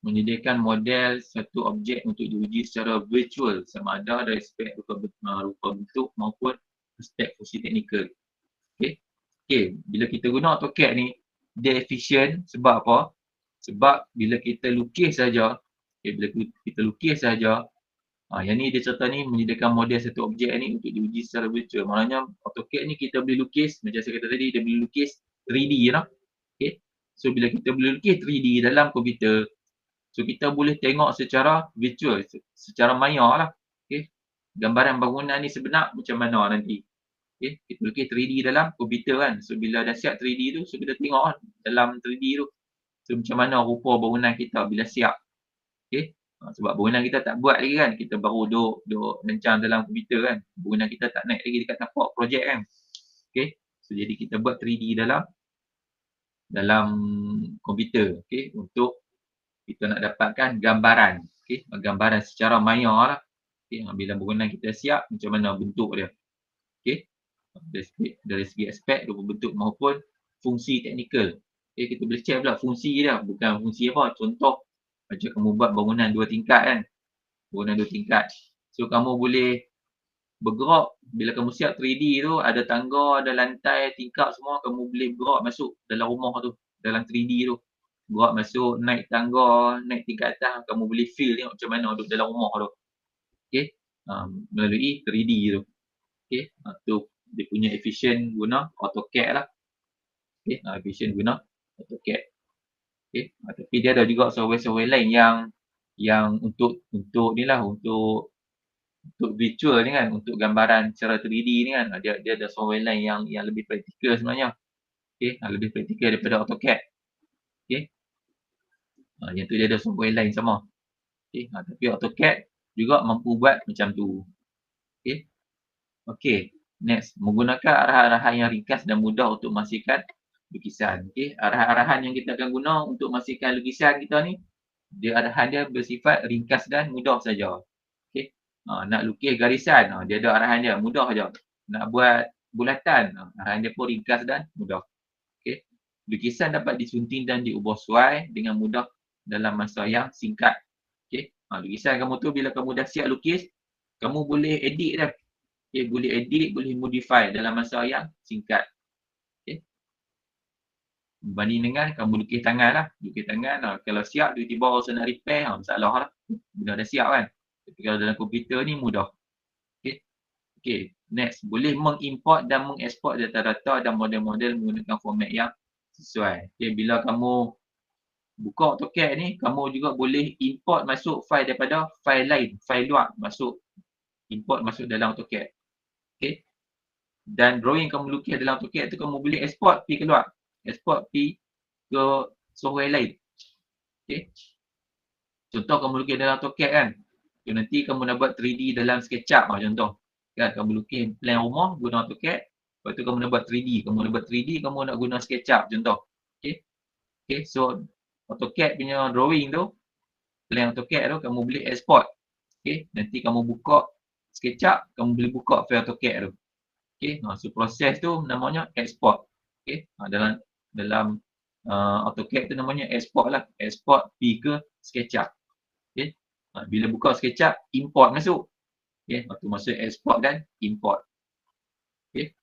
menyediakan model satu objek untuk diuji secara virtual sama ada dari aspek rupa bentuk maupun aspek fungsi teknikal. Okay. Okay, bila kita guna AutoCAD ni, dia efisien sebab apa? Sebab bila kita lukis saja, okay, bila kita lukis saja, yang ni dia cerita ni menyediakan model satu objek ni untuk diuji secara virtual. Maknanya AutoCAD ni kita boleh lukis, macam saya kata tadi, dia boleh lukis 3D lah. Okay. So bila kita boleh lukis 3D dalam komputer, so kita boleh tengok secara virtual, secara maya lah. Okay. Gambaran bangunan ni sebenar macam mana nanti. Okay. Kita lukis 3D dalam komputer kan. So bila dah siap 3D tu, so kita tengok dalam 3D tu. So macam mana rupa bangunan kita bila siap. Okay. Sebab bangunan kita tak buat lagi kan. Kita baru duk rancang dalam komputer kan. Bangunan kita tak naik lagi dekat tapak projek kan. Okay. So jadi kita buat 3D dalam komputer. Okay. Untuk kita nak dapatkan gambaran. Okay. Gambaran secara maya lah. Okay. Bila bangunan kita siap, macam mana bentuk dia. Okay. Dari segi aspek, rupa bentuk maupun fungsi teknikal. Okay. Kita boleh check pula fungsi dia. Bukan fungsi apa. Contoh, macam kamu buat bangunan 2 tingkat kan. Bangunan 2 tingkat. So kamu boleh bergerak. Bila kamu siap 3D tu, ada tangga, ada lantai, tingkap semua. Kamu boleh bergerak masuk dalam rumah tu. Dalam 3D tu. Bergerak masuk, naik tangga, naik tingkat atas. Kamu boleh feel tengok macam mana duduk dalam rumah tu. Okay. Melalui 3D tu. Okay. Tu dia punya efisien guna AutoCAD lah. Okay. Efisien guna AutoCAD. Okay. Tapi dia ada juga software-software lain yang untuk ni lah, untuk virtual ni kan, untuk gambaran secara 3D ni kan. Dia ada software lain yang lebih praktikal sebenarnya. Okay. Lebih praktikal daripada AutoCAD. Okay. Yang tu dia ada software lain sama. Okay. Tapi AutoCAD juga mampu buat macam tu. Okay. Okay. Next, menggunakan arahan-arahan yang ringkas dan mudah untuk menghasilkan lukisan. Okay. Arahan-arahan yang kita akan guna untuk menghasilkan lukisan kita ni, arahan dia bersifat ringkas dan mudah saja. Okay. Nak lukis garisan, dia ada arahan dia, mudah saja. Nak buat bulatan, arahan dia pun ringkas dan mudah. Okay. Lukisan dapat disunting dan diubah sesuai dengan mudah dalam masa yang singkat. Okay. Lukisan kamu tu bila kamu dah siap lukis, kamu boleh edit dah. Okay. Boleh edit, boleh modify dalam masa yang singkat. Okay. Berbanding dengan kamu lukis tangan lah. Lukis tangan, kalau siap, tiba-tiba rasa nak repair, masalah lah. Benda dah siap kan. Tapi kalau dalam komputer ni mudah. Okay. Okay. Next, boleh mengimport dan mengeksport data-data dan model-model menggunakan format yang sesuai. Okay. Bila kamu buka AutoCAD ni, kamu juga boleh import masuk file daripada file lain, file luar import masuk dalam AutoCAD. Okay. Dan drawing kamu lukis dalam AutoCAD tu, kamu boleh export pergi keluar. Export pergi ke software lain. Okay. Contoh kamu lukis dalam AutoCAD kan. So, nanti kamu nak buat 3D dalam SketchUp contoh. Kan, kamu lukis plan rumah guna AutoCAD. Lepas tu kamu nak buat 3D. Kamu nak buat 3D, kamu nak guna SketchUp contoh. Okay. Okay, so AutoCAD punya drawing tu, plan AutoCAD tu kamu boleh export. Okay, nanti kamu buka SketchUp, kamu boleh buka file AutoCAD tu. Okay, so proses tu namanya export. Okay, dalam AutoCAD tu namanya export lah. Export pergi ke SketchUp. Okay, bila buka SketchUp, import masuk. Okay, waktu masuk export dan import. Okay.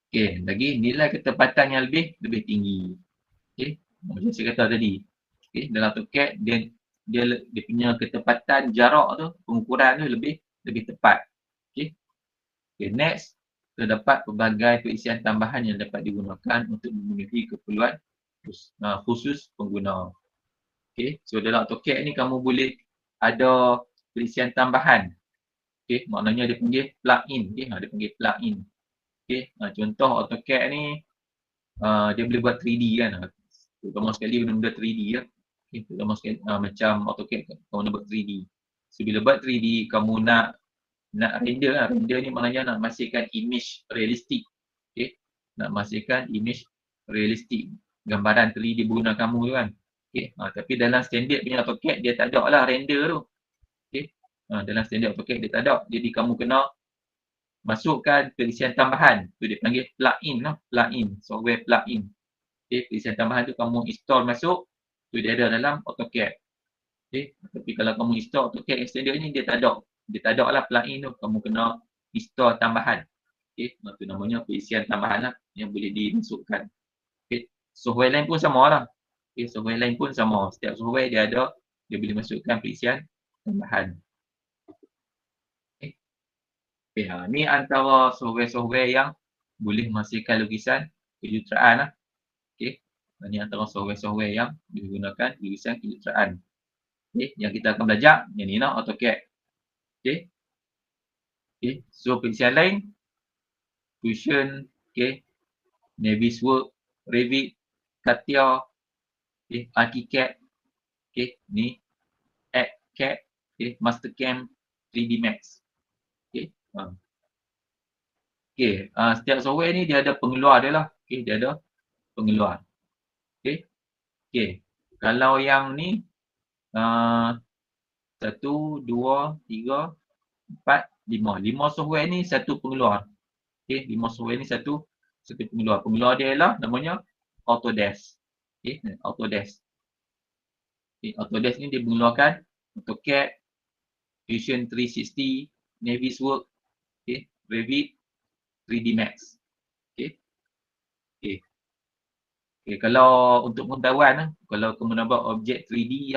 Okay, lagi nilai ketepatan yang lebih tinggi. Okay, macam saya kata tadi. Okay, dalam AutoCAD dia punya ketepatan jarak tu, pengukuran tu lebih tepat. Okay. Okay, next, terdapat pelbagai peisian tambahan yang dapat digunakan untuk memenuhi keperluan khusus pengguna. Okay, so dalam AutoCAD ni kamu boleh ada peisian tambahan. Okay, maknanya dia panggil plug-in. Okay, dia panggil plug-in. Okay, contoh AutoCAD ni dia boleh buat 3D kan. Terutama sekali benda-benda 3D lah. Okay, terutama sekali macam AutoCAD kamu nak buat 3D. So bila buat 3D, kamu nak render lah. Render ni maknanya nak masihkan image realistik. Okay, nak masihkan image realistik. Gambaran 3D berguna kamu tu kan. Okay, tapi dalam standard punya AutoCAD dia tak ada lah render tu. Okay, dalam standard AutoCAD dia tak ada. Jadi kamu kena masukkan perisian tambahan. Tu dia panggil plug-in lah. Plug-in, software plug-in. Okay, perisian tambahan tu kamu install masuk. Tu dia ada dalam AutoCAD. Okay, tapi kalau kamu install AutoCAD yang standard ni dia tak ada. Dia tak ada lah plug-in tu. Kamu kena install tambahan. Okay, itu namanya perisian tambahan lah yang boleh dimasukkan. Okay, software lain pun sama lah. Okay, software lain pun sama. Setiap software dia ada, dia boleh masukkan perisian tambahan. Okay, ni antara software-software yang boleh menghasilkan lukisan kejuruteraan lah. Okay, ni antara software-software yang digunakan lukisan kejuruteraan. Okay, yang kita akan belajar, yang ni lah AutoCAD. Okay. Okay, so perisian lain, Fusion, okay, Navisworks, Revit, CATIA, okay, ArchiCAD, okay, ni ArchiCAD, okay, Mastercam, 3D Max. Okay, okay, setiap software ni dia ada pengeluar dia lah. Okay, dia ada pengeluar. Okay, okay, kalau yang ni 1, 2, 3, 4, 5. 5 software ni satu pengeluar. Okay, 5 software ni satu pengeluar. Pengeluar dia ialah namanya Autodesk. Okay, Autodesk. Okay, Autodesk ni dia mengeluarkan AutoCAD, Fusion 360, Navisworks, okay, Revit, 3D Max. Okay. Okay. Okay, kalau untuk pengetahuan, kalau kamu nak buat objek 3D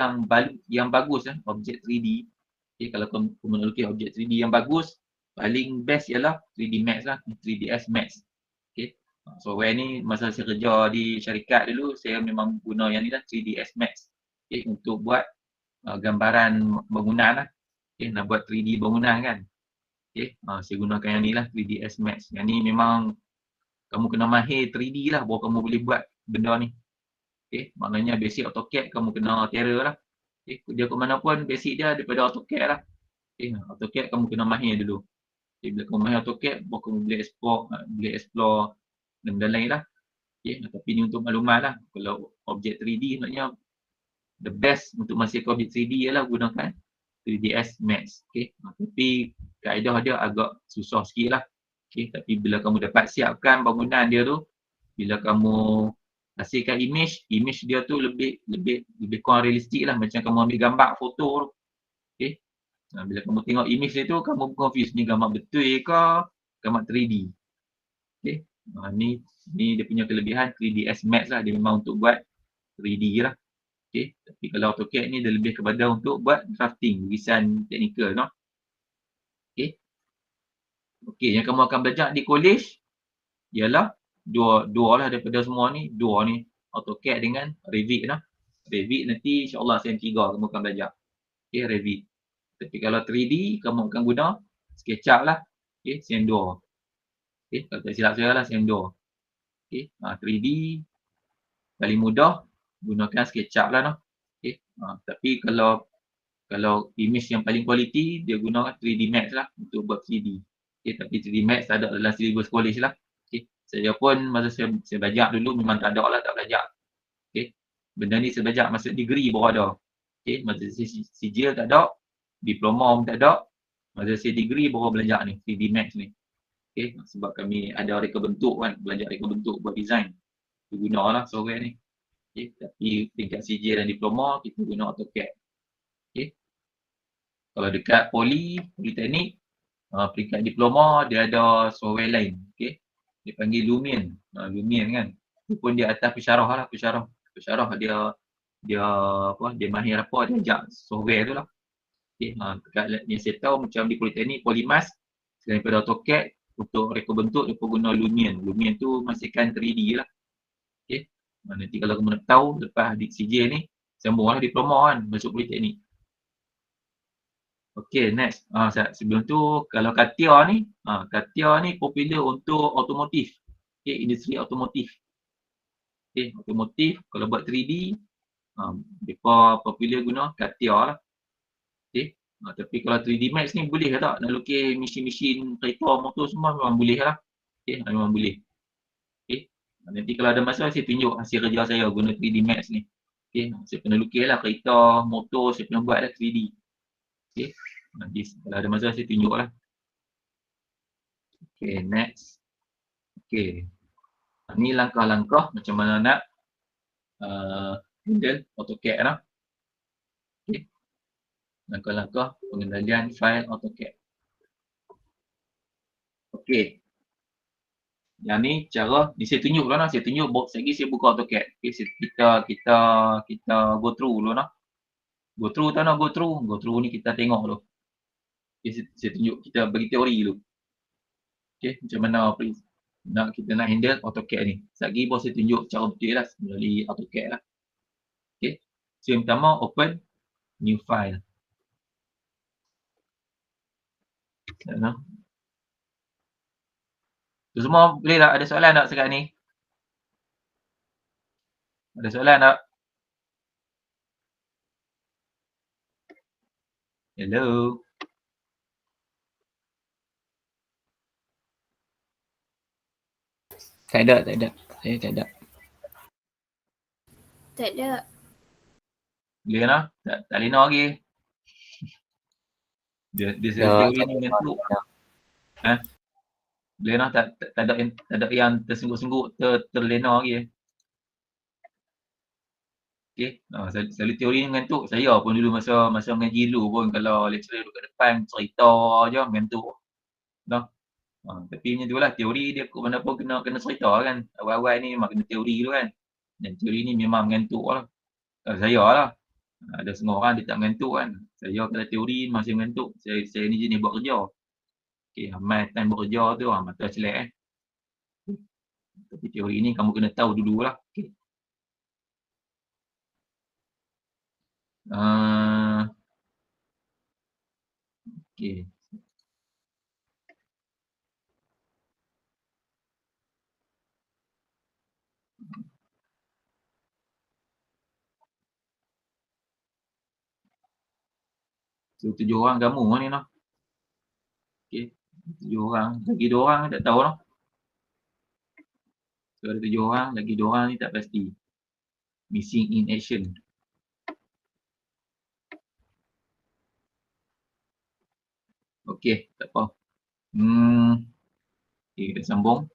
yang bagus, objek 3D, okay, kalau kamu nak lukis objek 3D yang bagus, paling best ialah 3D Max lah, 3ds Max. Okay. Software ni masa saya kerja di syarikat dulu, saya memang guna yang ni lah, 3ds Max. Okay, untuk buat gambaran bangunan lah. Okay, nak buat 3D bangunan kan. Okay, saya gunakan yang ni lah, 3ds Max. Yang ni memang kamu kena mahir 3D lah baru kamu boleh buat benda ni. Okay, maknanya basic AutoCAD kamu kena terror lah. Okay, dia ke mana pun basic dia daripada AutoCAD lah. Okay, AutoCAD kamu kena mahir dulu. Okay, bila kamu mahir AutoCAD baru kamu boleh explore benda lain lah. Okay, tapi ni untuk maklumat lah. Kalau objek 3D maknanya the best untuk masihkan objek 3D ialah gunakan 3ds Max. Okay, tapi kaedah dia agak susah sikit lah. Okay, tapi bila kamu dapat siapkan bangunan dia tu, bila kamu hasilkan image dia tu lebih kurang realistik lah, macam kamu ambil gambar foto tu. Okay, bila kamu tengok image dia tu, kamu confuse ni gambar betul ke gambar 3D. Okay, ni dia punya kelebihan 3ds Max lah, dia memang untuk buat 3D lah. Okay, tapi kalau AutoCAD ni dia lebih kepada untuk buat drafting, lukisan teknikal, no? Okay. Okay, yang kamu akan belajar di college ialah dua lah daripada semua ni, dua ni, AutoCAD dengan Revit lah. Revit nanti insyaAllah sem 3 kamu akan belajar. Okay, Revit. Tapi kalau 3D, kamu akan guna SketchUp lah. Okay, sem 2. Okay, kalau tak silap saya lah sem 2. Okay, 3D paling mudah gunakan SketchUp lah, no? Okay, tapi kalau image yang paling quality, dia gunakan 3D Max lah untuk buat 3D. Okay, tapi 3D Max tak ada dalam syllabus college lah. Okay. Saya pun masa saya belajar dulu memang tak ada lah, tak belajar. Okay. Benda ni saya belajar masa degree baru ada. Okay. Masa sijil tak ada, diploma pun tak ada. Masa saya degree baru belajar ni, 3D Max ni. Okay. Sebab kami ada reka bentuk kan, belajar reka bentuk buat design. Kita gunalah software ni. Okay. Tapi tingkat sijil dan diploma, kita guna AutoCAD. Okay. Kalau dekat politeknik, peringkat diploma dia ada software lain. Okay. Dia panggil Lumion. Lumion kan. Itu pun dia atas pensyarah lah, pensyarah. Pensyarah dia mahir apa, dia ajak software tu lah. Okay. Dekat yang saya tahu macam di politeknik, Polymas, selain daripada AutoCAD, untuk reka bentuk dia pun guna Lumion. Lumion tu masihkan 3D lah. Okay. Nanti kalau kamu nak tahu lepas di CJ ni, sambung lah diploma kan, masuk politeknik. Okay, next. Sebelum tu, kalau CATIA ni popular untuk otomotif. Okay, industri otomotif. Okay, otomotif, kalau buat 3D, mereka popular guna CATIA lah. Okay, tapi kalau 3D Max ni boleh ke tak? Nak lukis mesin-mesin kereta, motor semua memang boleh lah. Okay, memang boleh. Okay, nanti kalau ada masa, saya tunjuk hasil kerja saya guna 3D Max ni. Okay, saya pernah lukis lah kereta, motor, saya pernah buat lah 3D. Okay. Nanti kalau ada masa saya tunjuk lah. Okay, next. Okay. Ni langkah-langkah macam mana nak handle AutoCAD lah. Okay. Langkah-langkah pengendalian file AutoCAD. Okay. Yang ni cara, ni saya tunjuk dulu lah. Saya tunjuk box lagi, saya buka AutoCAD. Okay, kita go through dulu lah. Go through tak nak go through? Go through ni kita tengok dulu. Okay, saya tunjuk, kita bagi teori dulu. Okay, macam mana kita nak handle AutoCAD ni. Sekejap lagi saya tunjuk cara betul lah melalui AutoCAD lah. Okay, so yang pertama open new file. Sana. So, semua boleh tak? Ada soalan tak sekarang ni? Ada soalan tak? Hello. Tak ada. Saya tak ada. Tak ada. Boleh lah. Tak lena lagi. Dia teori ni bentuk. Boleh lah. Tak ada yang tersengguk-sengguk, terlena lagi. Okay. Selalu teori ni mengantuk. Saya pun dulu masa mengaji dulu pun kalau lecturer duduk kat depan cerita je mengantuk. Tapi macam tu lah, teori dia mana pun kena cerita kan. Awal-awal ni memang kena teori dulu kan. Dan teori ni memang mengantuk lah. Saya lah. Ada semua orang dia tak mengantuk kan. Saya kalau teori masih mengantuk. Saya ni jenis buat kerja. Okay, amal time buat kerja tu mata celek Tapi teori ni kamu kena tahu dulu lah. Okay. Okay. So 7 orang kamu ni noh. Okay. 7 orang. Lagi 2 orang tak tahu noh. So ada 7 orang, lagi 2 orang ni tak pasti. Missing in action. Okay, tak apa. Okay, kita sambung.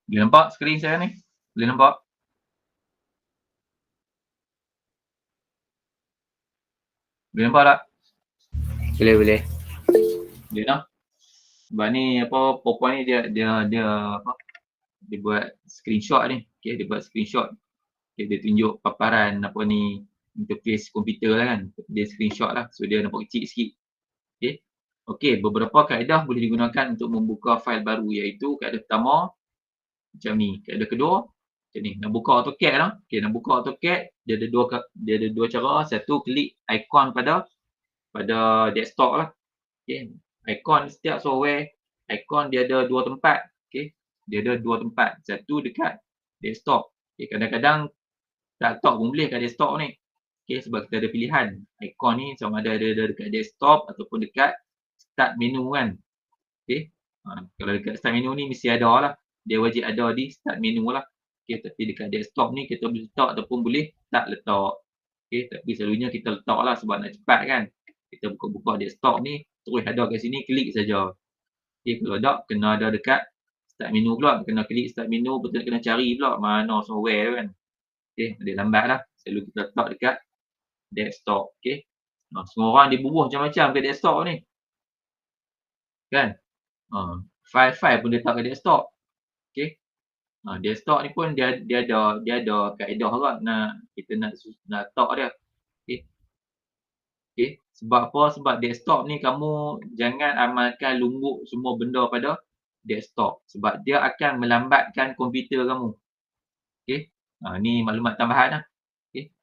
Boleh nampak skrin saya ni? Boleh nampak? Boleh nampak tak? Boleh. Boleh lah. Sebab ni apa, PowerPoint ni dia buat screenshot ni. Okay, dia buat screenshot. Okay, dia tunjuk paparan apa ni interface komputer lah kan. Dia screenshot lah. So dia nampak kecil sikit. Okay. Okay, beberapa kaedah boleh digunakan untuk membuka fail baru iaitu kaedah pertama macam ni. Kaedah kedua macam ni. Nak buka AutoCAD lah. Okay, nak buka AutoCAD dia ada dua cara. Satu, klik ikon pada desktop lah. Okay. Ikon setiap software, ikon dia ada dua tempat. Okay. Dia ada dua tempat. Satu dekat desktop. Okay. Kadang-kadang Tak letak pun boleh kat desktop ni. Okay, sebab kita ada pilihan. Ikon ni sama ada dekat desktop ataupun dekat start menu kan. Okay. Kalau dekat start menu ni mesti ada lah. Dia wajib ada di start menu lah. Okay, tapi dekat desktop ni kita boleh letak ataupun boleh tak letak. Okay, tapi selalunya kita letak lah sebab nak cepat kan. Kita buka-buka desktop ni, terus ada kat sini, klik saja. Okay, kalau tak, kena ada dekat start menu pula. Kena klik start menu, betul kena cari pula mana software kan. Okay, dia lambat lah. Selalu kita letak dekat desktop. Okay. Semua orang dia bubuh macam-macam kat desktop ni. Kan? File-file pun dia letak kat desktop. Okay. Desktop ni pun dia ada kaedah juga kita nak letak dia. Okay. Okay. Sebab apa? Sebab desktop ni kamu jangan amalkan lumbuk semua benda pada desktop. Sebab dia akan melambatkan komputer kamu. Okay. Ni maklumat tambahan lah. Okay.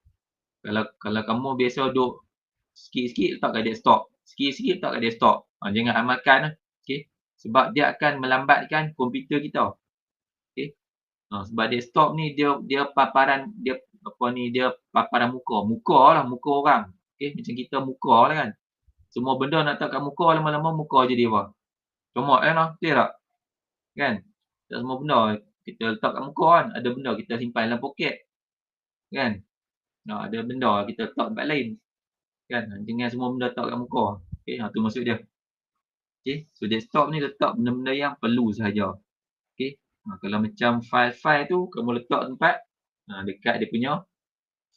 Kalau kamu biasa duduk sikit-sikit letak kat desktop. Sikit-sikit letak kat desktop. Jangan amalkan lah. Okay. Sebab dia akan melambatkan komputer kita. Okay. Sebab desktop ni dia paparan dia paparan muka orang. Okay. Macam kita muka lah kan. Semua benda nak letak kat muka, lama-lama muka jadi apa? Comot kan lah. Betul tak? Kan? Tak semua benda kita letak kat muka kan. Ada benda kita simpan dalam poket. Kan? Ada benda kita letak tempat lain. Kan? Jangan semua benda letak kat muka. Okay. Tu maksud dia. Okay. So desktop ni letak benda-benda yang perlu sahaja. Okay. Kalau macam file-file tu kamu letak tempat dekat dia punya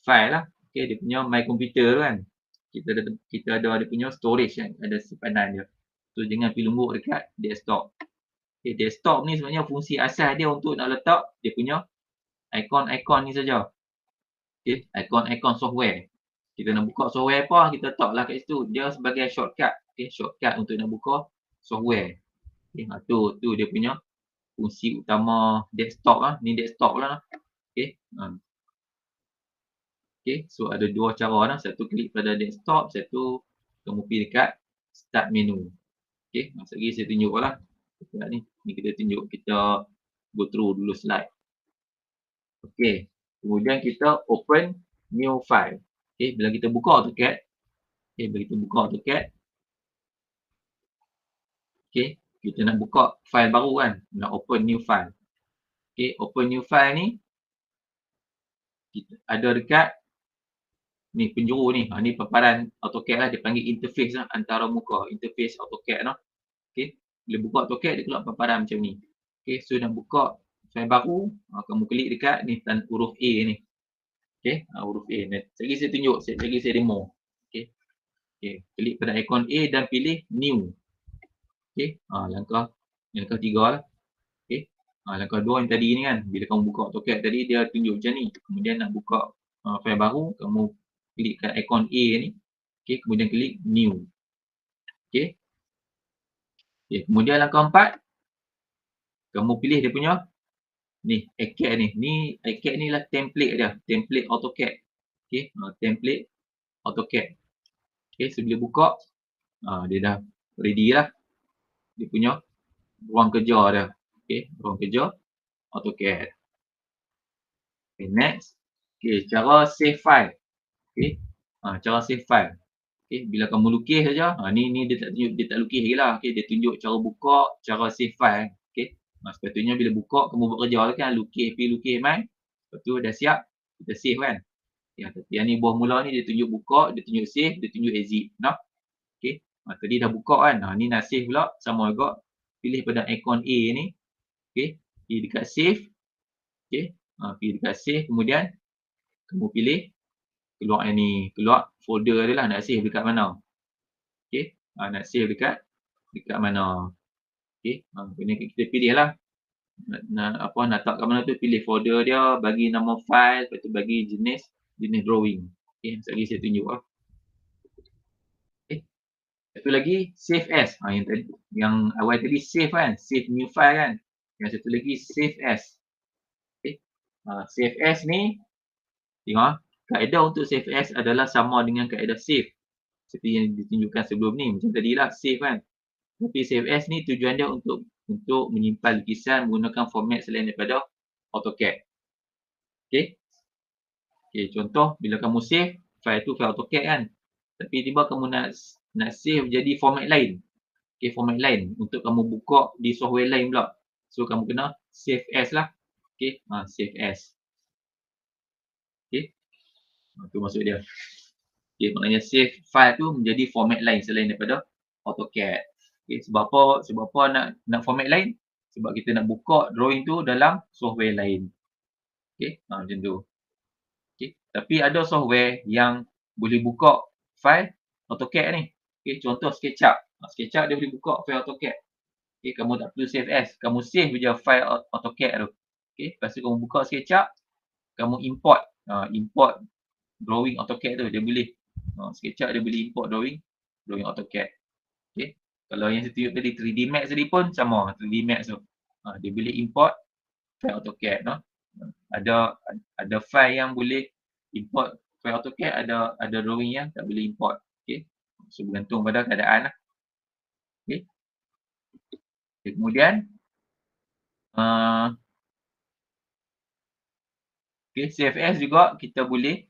file lah. Okay. Dia punya my computer tu kan. Kita ada dia punya storage kan. Ada simpanan dia. So jangan pergi lumbuk dekat desktop. Okay. Desktop ni sebenarnya fungsi asas dia untuk nak letak dia punya ikon-ikon ni saja. Okay. Ikon-ikon software. Kita nak buka software apa, kita letaklah kat situ. Dia sebagai shortcut. Okay. Shortcut untuk nak buka software. Okay. Tu dia punya fungsi utama desktop lah. Ni desktop lah. Okay. Okay. So ada dua cara lah. Satu klik pada desktop. Satu kamu pergi dekat start menu. Okay. Sekejap lagi saya tunjuk lah. Ni kita tunjuk. Kita go through dulu slide. Okay. Kemudian kita open new file. Okay. Bila kita buka AutoCAD. Okay. Bila kita buka AutoCAD. Okay. Kita nak buka file baru kan. Nak open new file. Okay. Open new file ni. Kita ada dekat ni penjuru ni. Ni paparan AutoCAD lah. Dia panggil interface lah. Antara muka. Interface AutoCAD lah. Okay. Bila buka AutoCAD dia keluar paparan macam ni. Okay. So nak buka file baru. Kamu klik dekat ni huruf A ni. Okay. Huruf A. Sekejap lagi saya tunjuk. Sekejap lagi saya demo. Okay. Okay. Klik pada ikon A dan pilih new. Okay. Langkah 3 lah. Okay. Langkah 2 yang tadi ni kan. Bila kamu buka AutoCAD tadi dia tunjuk macam ni. Kemudian nak buka file baru. Kamu klik kat ikon A ni. Okay. Kemudian klik new. Okay. Okay. Kemudian langkah 4. Kamu pilih dia punya ni AutoCAD ni. Ni AutoCAD ni lah template dia. Template AutoCAD. Okay. Template AutoCAD. Okay. So bila buka. Dia dah ready lah. Dia punya ruang kerja dia. Okay. Ruang kerja AutoCAD. Okay. Next. Okay. Cara save file. Okay. Cara save file. Okay. Bila kamu lukis saja. Ni dia tak tunjuk, dia tak lukis lagi lah. Okay. Dia tunjuk cara buka, cara save file. Okay. Sepatutnya bila buka, kamu buat kerja lah kan. Lukis, main. Lepas tu dah siap. Kita save kan. Tapi yang ni buah mula ni dia tunjuk buka, dia tunjuk save, dia tunjuk exit. Okay. Tadi dah buka kan. Ni nak save pula. Sama juga. Pilih pada ikon A ni. Okay. Pergi dekat save. Okay. Pergi dekat save. Kemudian kamu pilih keluar yang ni. Keluar folder dia lah. Nak save dekat mana. Okay. Nak save dekat mana. Okay. Kita pilih lah. Nak tak kat mana tu. Pilih folder dia. Bagi nama file. Lepas tu bagi jenis drawing. Okay. Sekejap lagi saya tunjuk lah. Satu lagi save as. Yang awal tadi save kan. Save new file kan. Yang satu lagi save as. Okay. Save as ni. Tengok. Kaedah untuk save as adalah sama dengan kaedah save. Seperti yang ditunjukkan sebelum ni. Macam tadi lah save kan. Tapi save as ni tujuan dia untuk menyimpan lukisan menggunakan format selain daripada AutoCAD. Okay. Okay, contoh bila kamu save, file tu file AutoCAD kan. Tapi tiba kamu nak save jadi format lain. Okay, format lain untuk kamu buka di software lain pula. So, kamu kena save as lah. Okay, save as. Okay, tu maksud dia. Okay, maknanya save file tu menjadi format lain selain daripada AutoCAD. Okay, sebab apa nak format lain? Sebab kita nak buka drawing tu dalam software lain. Okay, macam tu. Okay, tapi ada software yang boleh buka file AutoCAD ni. Okay, contoh SketchUp. SketchUp dia boleh buka file AutoCAD. Okay, kamu tak perlu save as. Kamu save je file AutoCAD tu. Okay, lepas tu kamu buka SketchUp, kamu import. Import drawing AutoCAD tu, dia boleh. SketchUp dia boleh import drawing AutoCAD. Okay, kalau yang saya tunjuk tadi 3D Max tadi pun sama. 3D Max tu, dia boleh import file AutoCAD. Ada file yang boleh import file AutoCAD, ada drawing yang tak boleh import. Okay, so bergantung pada keadaan lah. Okay, kemudian okay, CFS juga kita boleh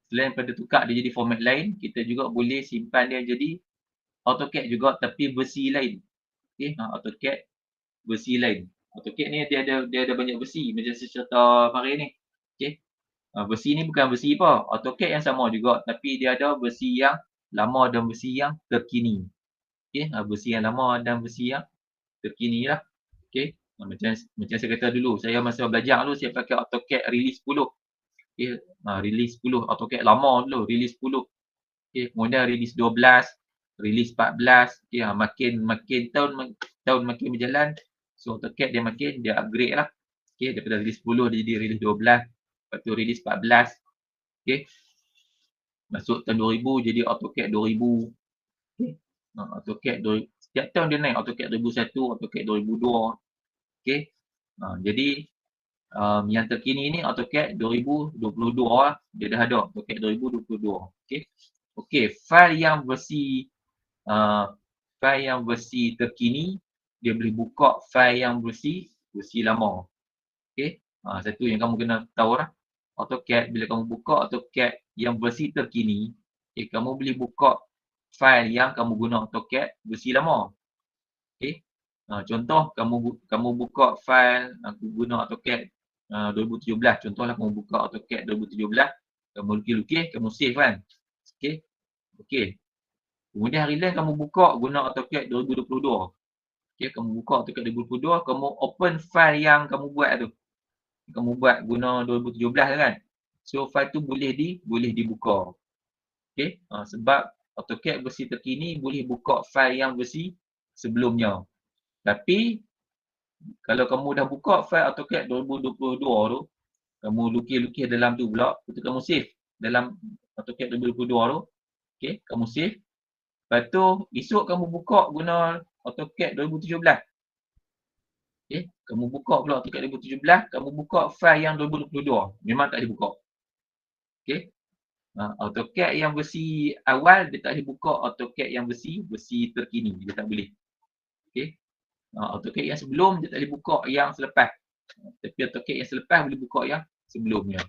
selain pada tukar dia jadi format lain, kita juga boleh simpan dia jadi AutoCAD juga tapi versi lain. Okay, AutoCAD versi lain. AutoCAD ni dia ada banyak versi macam saya cerita hari ni. Okay, versi ni bukan versi apa, AutoCAD yang sama juga tapi dia ada versi yang lama dan versi yang terkini. Okay, versi yang lama dan versi yang terkini lah. Okay, macam saya kata dulu, saya masa belajar dulu saya pakai AutoCAD release 10. Okay, release 10 AutoCAD lama dulu, release 10. Okay, kemudian release 12, release 14. Okay, makin tahun makin berjalan, so AutoCAD dia upgrade lah. Okay, daripada release 10 dia jadi release 12, lepas tu release 14. Okay, masuk tahun 2000 jadi AutoCAD 2000. Okay, AutoCAD 2000, setiap tahun dia naik. AutoCAD 2001, AutoCAD 2002. Okay, jadi yang terkini ni AutoCAD 2022 lah. Dia dah ada AutoCAD 2022. Okay, okay, file yang versi terkini dia boleh buka file yang versi lama. Okay, satu yang kamu kena tahu lah, AutoCAD bila kamu buka AutoCAD yang versi terkini, okay, kamu boleh buka file yang kamu guna AutoCAD versi lama. Okay, contoh kamu buka file aku guna AutoCAD 2017. Contohlah kamu buka AutoCAD 2017, kamu lukis-lukis, kamu save kan. Okay, okay. Kemudian hari lain kamu buka guna AutoCAD 2022. Okay, kamu buka AutoCAD 2022, kamu open file yang kamu buat tu. Kamu buat guna 2017 kan. So file tu boleh dibuka. Okay, sebab AutoCAD versi terkini boleh buka file yang versi sebelumnya. Tapi kalau kamu dah buka file AutoCAD 2022 tu, kamu lukis-lukis dalam tu pula, betul kamu save dalam AutoCAD 2022 tu. Okay, kamu save. Lepas tu esok kamu buka guna AutoCAD 2017. Okay, kamu buka pula AutoCAD 2017, kamu buka file yang 2022, memang tak boleh buka. Okay, AutoCAD yang versi awal dia tak boleh buka AutoCAD yang versi terkini, dia tak boleh. Okay, AutoCAD yang sebelum dia tak boleh buka yang selepas. Tapi AutoCAD yang selepas boleh buka yang sebelumnya.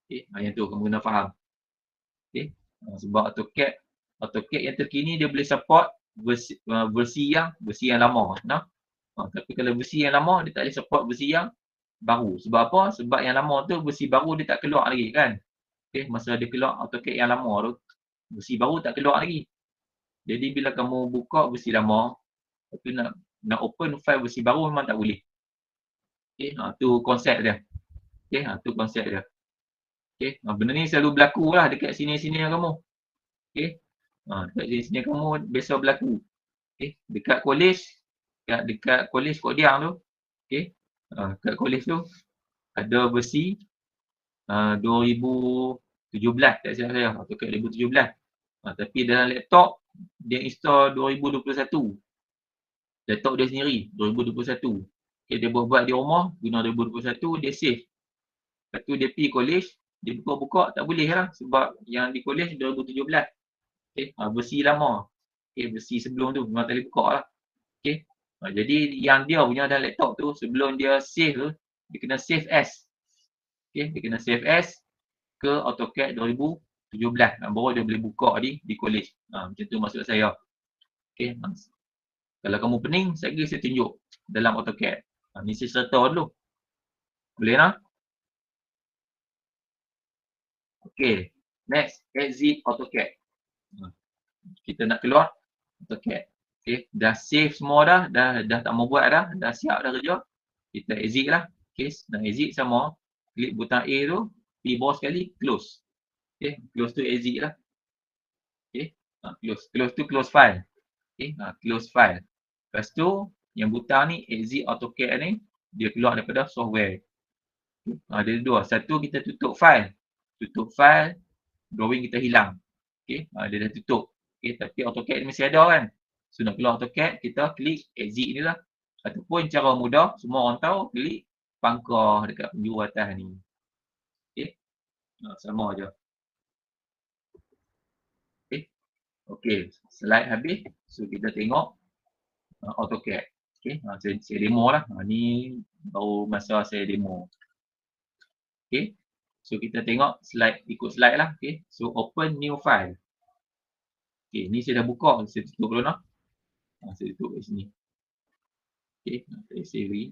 Okay, yang tu kamu kena faham. Okay, sebab AutoCAD yang terkini dia boleh support versi yang lama. Tapi kalau versi yang lama dia tak boleh support versi yang baru. Sebab apa? Sebab yang lama tu versi baru dia tak keluar lagi kan. Okay, masa dia keluar AutoCAD yang lama tu, versi baru tak keluar lagi. Jadi bila kamu buka versi lama, tapi nak open file versi baru memang tak boleh. Okay, tu konsep dia. Okay, tu konsep dia. Okay, benda ni selalu berlaku lah dekat sini-sini kamu. Okay, dekat sini kamu biasa berlaku. Okay, dekat college Kodiang tu. Okay, dekat college tu ada versi 2017 tak silap saya, AutoCAD 2017. Tapi dalam laptop dia install 2021. Laptop dia sendiri 2021. Okay, dia buat di rumah guna 2021, dia save. Lepas tu dia pergi college, dia buka-buka tak boleh lah sebab yang di college 2017. Okay, versi lama. Okay, versi sebelum tu memang tak boleh buka lah. Okay, jadi yang dia punya dalam laptop tu sebelum dia save tu, dia kena save as. Okay, dia kena save as ke AutoCAD 2017. Baru dia boleh buka di college. Macam tu maksud saya. Okay. Kalau kamu pening, saya tunjuk dalam AutoCAD. Ni saya serta dulu. Boleh tak? Okay. Next, exit AutoCAD. Kita nak keluar AutoCAD. Okay. Dah save semua dah tak mau buat dah siap dah kerja. Kita exit lah. Okay. Nak exit sama. Klik butang A tu, pergi bawah sekali, close. Okay. Close tu exit lah. Okay. Close tu close file. Okay. Close file. Lepas tu, yang butang ni, exit AutoCAD ni, dia keluar daripada software. Ada dua. Satu, kita tutup file. Tutup file, drawing kita hilang. Okay. Dia dah tutup. Okay. Tapi AutoCAD ni masih ada kan. So, nak keluar AutoCAD, kita klik exit ni lah. Ataupun cara mudah, semua orang tahu, klik pangkah dekat penjuru atas ni. Okay. Sama je. Okay. Okay. Slide habis. So, kita tengok AutoCAD. Okay. Saya demo lah. Ni baru masa saya demo. Okay. So, kita tengok slide, ikut slide lah. Okay. So, open new file. Okay. Ni saya dah buka. Saya tutup dulu lah. Saya tutup kat sini. Okay. Saya save lagi.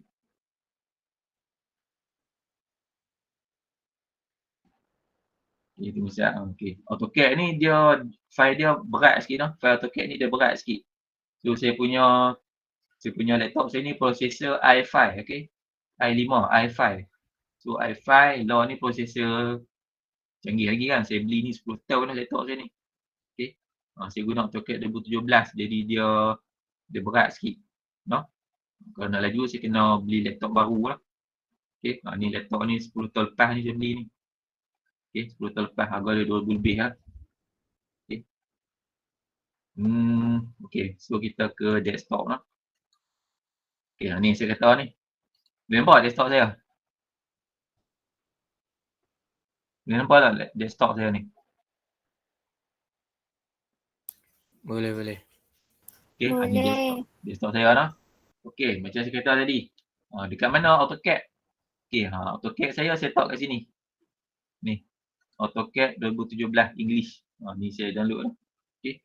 Okay. Tunggu siap. Okay. AutoCAD ni dia, file dia berat sikit lah. File AutoCAD ni dia berat sikit. So, saya punya laptop saya ni prosesor i5. Okay. i5, i5. So, i5, lah ni prosesor canggih lagi kan. Saya beli ni 10 tahun dah laptop saya ni. Okay. Saya guna AutoCAD 2017. Jadi dia berat sikit. No? Kalau nak laju, saya kena beli laptop baru lah. Okay. Ni laptop ni 10 tahun lepas ni saya beli ni. Okay. 10 tahun lepas. Harga dia 2000 lebih lah. Okay. Okay. So, kita ke desktop lah. Okay. Ni saya kata ni. Boleh nampak desktop saya? Boleh nampak tak desktop saya ni? Boleh, boleh. Okay. Ni desktop saya lah. Okay. Macam saya kata tadi. Dekat mana AutoCAD? Okay. AutoCAD saya set up kat sini. Ni. AutoCAD 2017 English. Ni saya download lah. Okay.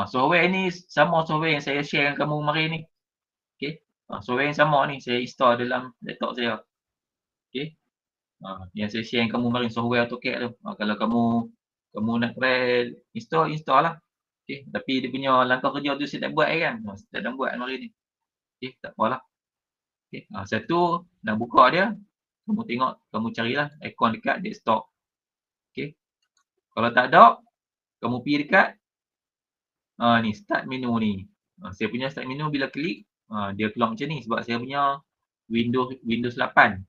Software ni sama software yang saya share dengan kamu kemarin ni. Okay. Software yang sama ni saya install dalam laptop saya. Okay. Yang saya share dengan kamu kemarin software AutoCAD tu. Kalau kamu nak try install lah. Okay. Tapi dia punya langkah kerja tu saya tak buat kan. Saya tak buat kemarin ni. Okay. Tak apalah. Okay. Satu, nak buka dia. Kamu tengok, kamu carilah ikon dekat desktop. Okay. Kalau tak ada, kamu pergi dekat ni start menu ni. Saya punya start menu bila klik dia keluar macam ni sebab saya punya Windows 8.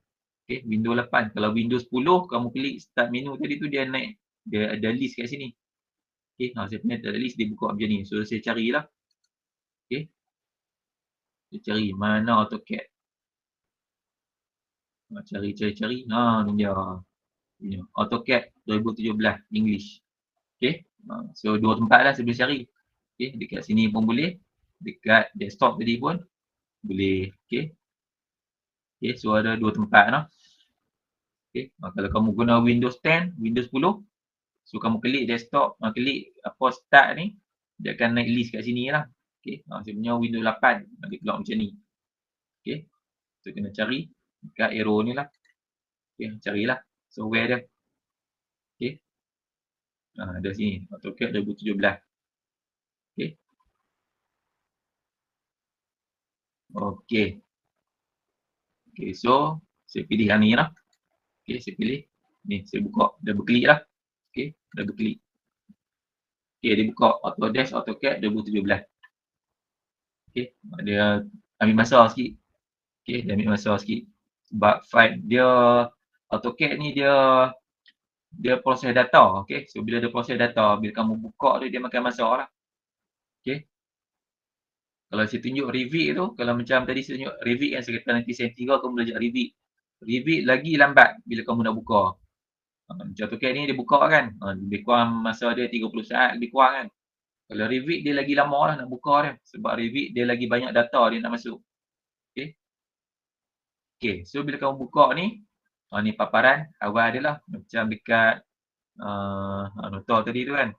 Okay, Windows 8. Kalau Windows 10 kamu klik start menu tadi tu dia naik, dia ada list kat sini. Okay, saya punya ada list dia buka macam ni. So saya carilah. Okay. Saya cari mana AutoCAD. Cari. Ni dia. AutoCAD 2017 English. Okay. So dua tempat lah saya boleh cari. Okay, dekat sini pun boleh. Dekat desktop tadi pun boleh. Okay. Okay, so ada dua tempat lah. Okay. Kalau kamu guna Windows 10, Windows 10, so kamu klik desktop, klik apa start ni, dia akan naik list kat sini lah. Okay. Saya punya Windows 8, dia keluar macam ni. Okay. So kena cari dekat arrow ni lah. Okay, carilah software dia. Okay. Ada sini, AutoCAD 2017. Okay. Okay. Okay, so saya pilih yang ni lah. Okay, saya pilih. Ni, saya buka. Double klik lah. Okay, double klik. Okay, dia buka Autodesk AutoCAD 2017. Okay, dia ambil masa sikit. Okay, dia ambil masa sikit. Sebab file dia, AutoCAD ni dia proses data. Okay, so bila dia proses data, bila kamu buka tu, dia makan masa lah. Okay. Kalau saya tunjuk Revit tu, kalau macam tadi saya tunjuk Revit yang saya kata nanti saya 3, kamu belajar Revit. Revit lagi lambat bila kamu nak buka. Macam AutoCAD ni dia buka kan. Lebih kurang masa dia 30 saat lebih kurang kan. Kalau Revit dia lagi lama lah nak buka dia. Sebab Revit dia lagi banyak data dia nak masuk. Okay. Okay, so bila kamu buka ni, Ni paparan awal dia lah. Macam dekat notor tadi tu kan.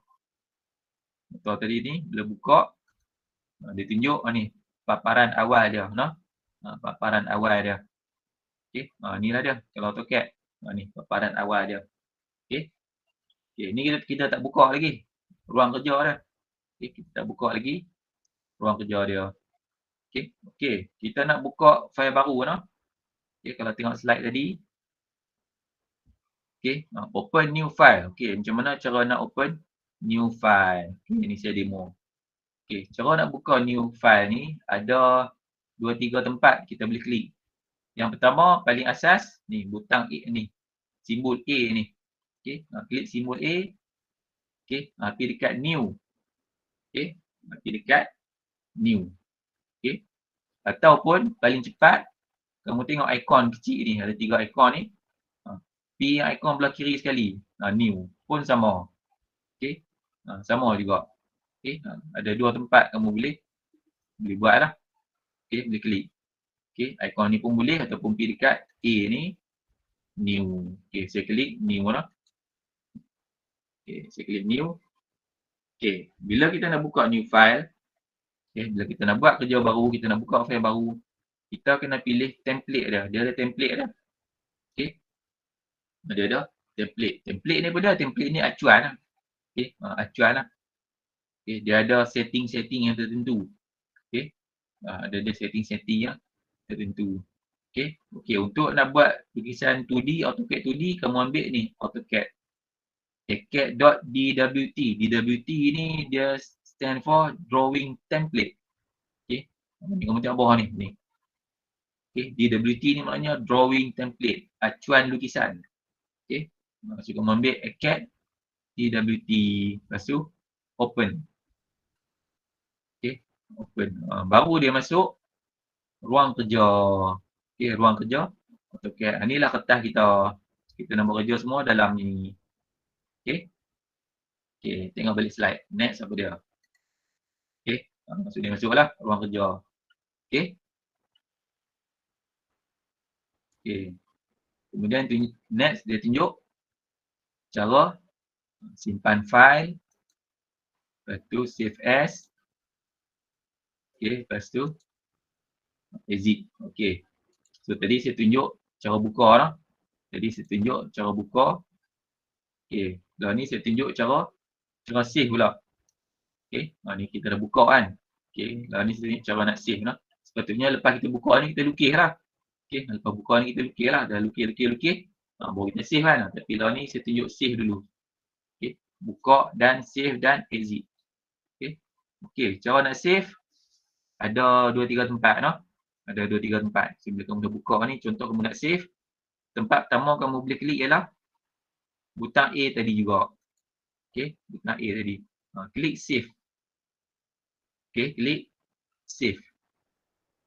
Notor tadi ni bila buka, dia tunjuk ni paparan awal dia. Paparan awal dia. Okay. Ni lah dia kalau AutoCAD. Ni paparan awal dia. Okay. Ni kita tak buka lagi ruang kerja dia. Okay. Kita tak buka lagi ruang kerja dia. Okay. Kita nak buka fail baru no. Okay. Kalau tengok slide tadi. Okay. Open new file. Okay. Macam mana cara nak open new file? Okay. Ni saya demo. Okay. Cara nak buka new file ni ada 2-3 tempat kita boleh klik. Yang pertama paling asas ni butang A ni. Simbol A ni. Okay. Klik simbol A. Okay. Pergi dekat new. Okay. Pergi dekat new. Okay. Ataupun paling cepat kamu tengok ikon kecil ni. Ada 3 ikon ni. Pergi ikon belah kiri sekali. New. Pun sama. Okay. Sama juga. Okay. Ada 2 tempat kamu boleh buat lah. Okay. Boleh klik. Okay. Ikon ni pun boleh ataupun pergi dekat A ni. New. Okay. Saya klik new lah. Okay. Saya klik new. Okay. Bila kita nak buka new file. Okay. Bila kita nak buat kerja baru. Kita nak buka file baru. Kita kena pilih template dia. Dia ada template dia. Okay. Dia ada template. Template ni pun dah. Template ni acuan lah. Okay. Acuan lah. Okay. Dia ada setting-setting yang tertentu. Okay. Ada setting-setting yang tertentu. Okay. Okay. Untuk nak buat lukisan 2D, AutoCAD 2D, kamu ambil ni. AutoCAD. CAD.dwt. DWT ni dia stand for Drawing Template. Okay. Kamu tengok bawah ni. Okay. DWT ni maknanya Drawing Template. Acuan lukisan. Okay. So kamu ambil CAD DWT. Lepas tu open. Okay. Open. Baru dia masuk ruang kerja. Okay. Ruang kerja. AutoCAD. Inilah kertas kita. Kita nak buat kerja semua dalam ni. Okay. Okay. Tengok balik slide. Next apa dia. Okay. So dia masuklah ruang kerja. Okay. Okay. Kemudian next dia tunjuk cara simpan file. Lepas tu save as. Okay. Lepas tu exit. Okay. So tadi saya tunjuk cara buka lah. Tadi saya tunjuk cara buka. Okay. Dah ni saya tunjuk cara save pula. Okay. Ni kita dah buka kan. Okay. Dah ni saya tunjuk cara nak save lah. Sepatutnya lepas kita buka ni kita lukis lah. Okay. Lepas buka ni kita lukis lah. Dah lukis. Baru kita save kan. Tapi dah ni saya tunjuk save dulu. Okay. Buka dan save dan exit. Okay. Okay. Cara nak save ada 2-3 tempat no. Ada 2-3 tempat. So, bila kamu dah buka ni, contoh kamu nak save. Tempat pertama kamu boleh klik ialah butang A tadi juga. Okay. Butang A tadi. Klik save. Okay. Klik save.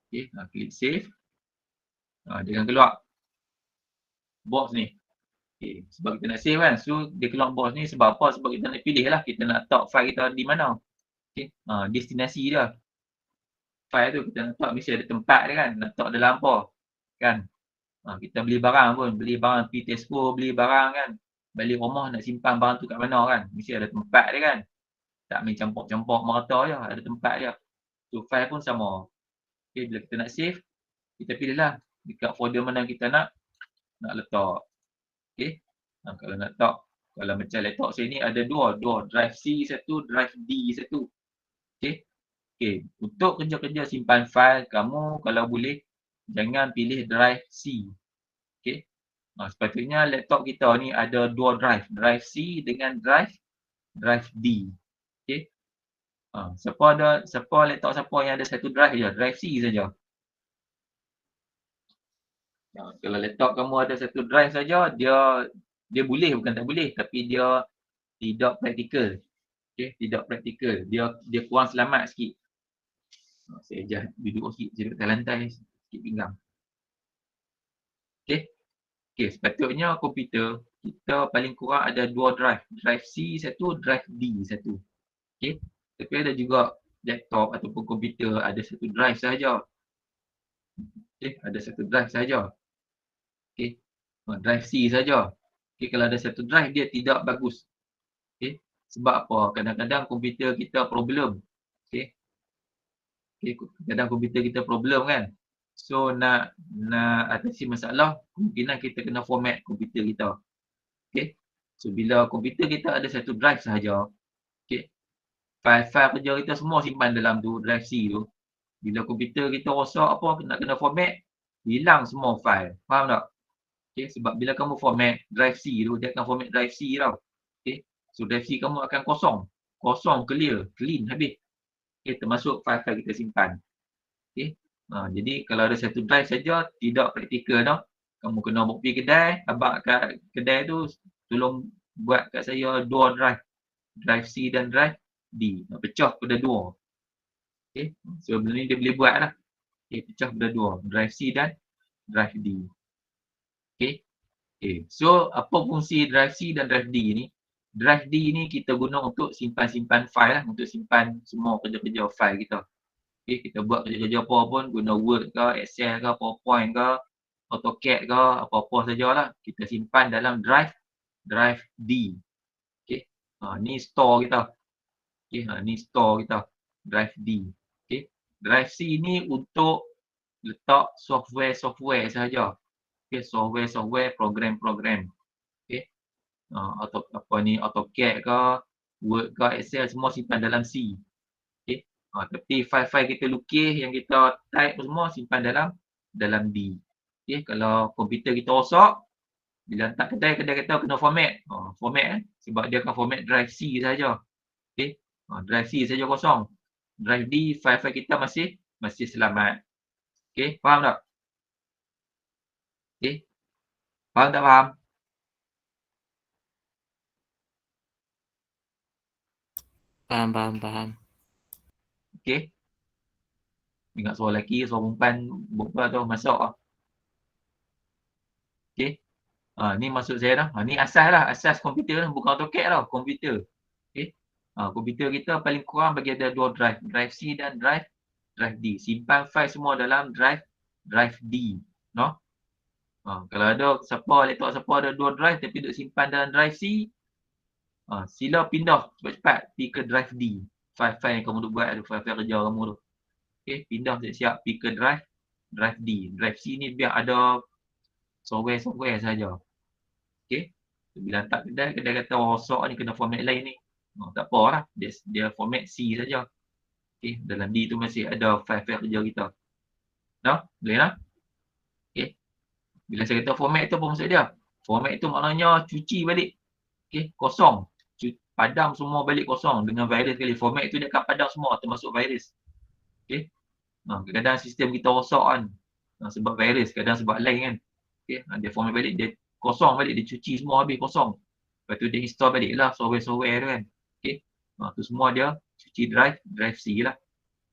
Okay. Klik save. Dia akan keluar box ni. Okay. Sebab kita nak save kan. So, dia keluar box ni sebab apa? Sebab kita nak pilih lah. Kita nak letak file kita di mana. Okay. Destinasi dia. File tu kita letak mesti ada tempat dia kan. Letak dalam apa. Kan. Kita beli barang pun. Beli barang pergi Tesco, beli barang kan. Balik rumah nak simpan barang tu kat mana kan. Mesti ada tempat dia kan. Tak main campur-campur merata je. Ada tempat dia. So, file pun sama. Okay. Bila kita nak save. Kita pilih lah. Dekat folder mana kita nak letak. Okay. Kalau nak letak. Kalau macam laptop saya ni ada dua. Drive C satu, drive D satu. Okay. Okay. Untuk kerja-kerja simpan file, kamu kalau boleh jangan pilih drive C. Okay. Sepatutnya laptop kita ni ada 2 drive. Drive C dengan drive D. Okay. Siapa laptop yang ada satu drive je, drive C saja. Kalau laptop kamu ada satu drive saja, dia boleh, bukan tak boleh, tapi dia tidak praktikal. Okay. Tidak praktikal. Dia kurang selamat sikit. Saya just duduk sikit, saya duduk atas lantai, sikit pinggang. Okay. Okay, sepatutnya komputer, kita paling kurang ada 2 drive. Drive C satu, drive D satu. Okay. Tapi ada juga laptop ataupun komputer ada satu drive sahaja. Okay, ada satu drive sahaja. Okay. Drive C saja. Okay, kalau ada satu drive dia tidak bagus. Okay. Sebab apa? Kadang-kadang komputer kita problem. Okay. Okay. Kadang komputer kita problem kan. So nak atasi masalah, kemungkinan kita kena format komputer kita. Okay. So bila komputer kita ada satu drive sahaja, okay, file-file kerja kita semua simpan dalam tu, drive C tu. Bila komputer kita rosak apa, nak kena format, hilang semua file. Faham tak? Okay, sebab bila kamu format drive C tu, dia akan format drive C tau. Okay. So drive C kamu akan kosong. Kosong, clear, clean, habis. Okay, termasuk file-file kita simpan. Okay. Jadi kalau ada satu drive saja, tidak praktikal tau. Kamu kena bawa pergi kedai, abang kat kedai tu, tolong buat kat saya dua drive. Drive C dan drive D. Nak pecah pada dua. Okay. So benda ni dia boleh buat lah. Okay, pecah pada dua. Drive C dan drive D. Okay. Okay. So apa fungsi drive C dan drive D ni? Drive D ni kita guna untuk simpan-simpan file lah. Untuk simpan semua kerja-kerja file kita. Okay, kita buat kerja-kerja apa pun, guna Word ke, Excel ke, PowerPoint ke, AutoCAD ke, apa-apa sajalah. Kita simpan dalam drive D. Okay. Ni store kita. Okay. Ni store kita. Drive D. Okay. Drive C ni untuk letak software-software sahaja. Okay. Software-software, program-program. Okay. Atau apa ni, AutoCAD ke, Word ke, Excel semua simpan dalam C. Okay. Tapi file-file kita lukis yang kita type semua simpan dalam D. Okay. Kalau komputer kita rosak, bila hantar kedai kata kena format. Format sebab dia akan format drive C saja. Okay. Drive C saja kosong. Drive D, file-file kita masih selamat. Okay. Faham tak? Okay. Faham tak faham? Faham. Okay. Ingat soal lelaki, soal perempuan, buka tu masuk lah. Okay. Ni maksud saya dah. Ni asas lah. Asas komputer bukan AutoCAD lah. Komputer. Okay. Komputer kita paling kurang bagi ada dua drive. Drive C dan drive D. Simpan file semua dalam drive D. No? Kalau ada laptop siapa ada dua drive tapi duk simpan dalam drive C, sila pindah cepat-cepat pergi ke drive D. File-file yang kamu duk buat, file-file kerja kamu tu. Okay. Pindah siap-siap pergi ke drive D. Drive C ni biar ada software saja. Okay. Bila hantar kedai kata rosak ni kena format lain ni. Tak apa lah. Dia format C saja. Okay. Dalam D tu masih ada file-file kerja kita. Dah? Boleh lah? Okay. Bila saya kata format tu apa maksud dia? Format tu maknanya cuci balik. Okay. Kosong. Padam semua balik kosong dengan virus kali. Format tu dia akan padam semua termasuk virus. Okay. Kadang-kadang sistem kita rosak kan. Sebab virus. Kadang sebab lain kan. Okay. Dia format balik. Dia kosong balik. Dia cuci semua habis kosong. Lepas tu dia install balik lah software-software tu kan. Okay. Tu semua dia cuci drive C lah.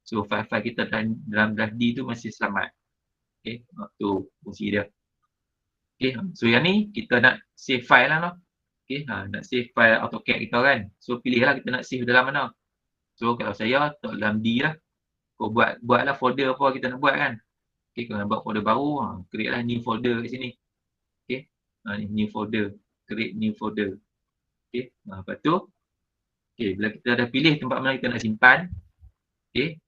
So file-file kita dalam drive D tu masih selamat. Okay. Tu fungsi dia. Okay. So yang ni kita nak save file lah. Okay. Nak save file AutoCAD kita kan. So pilih lah kita nak save dalam mana. So kalau saya dalam D lah. Kau buatlah folder apa kita nak buat kan. Okay. Kalau nak buat folder baru, create lah new folder kat sini. Okay. New folder. Create new folder. Okay. Lepas tu, okay, bila kita dah pilih tempat mana kita nak simpan. Okay.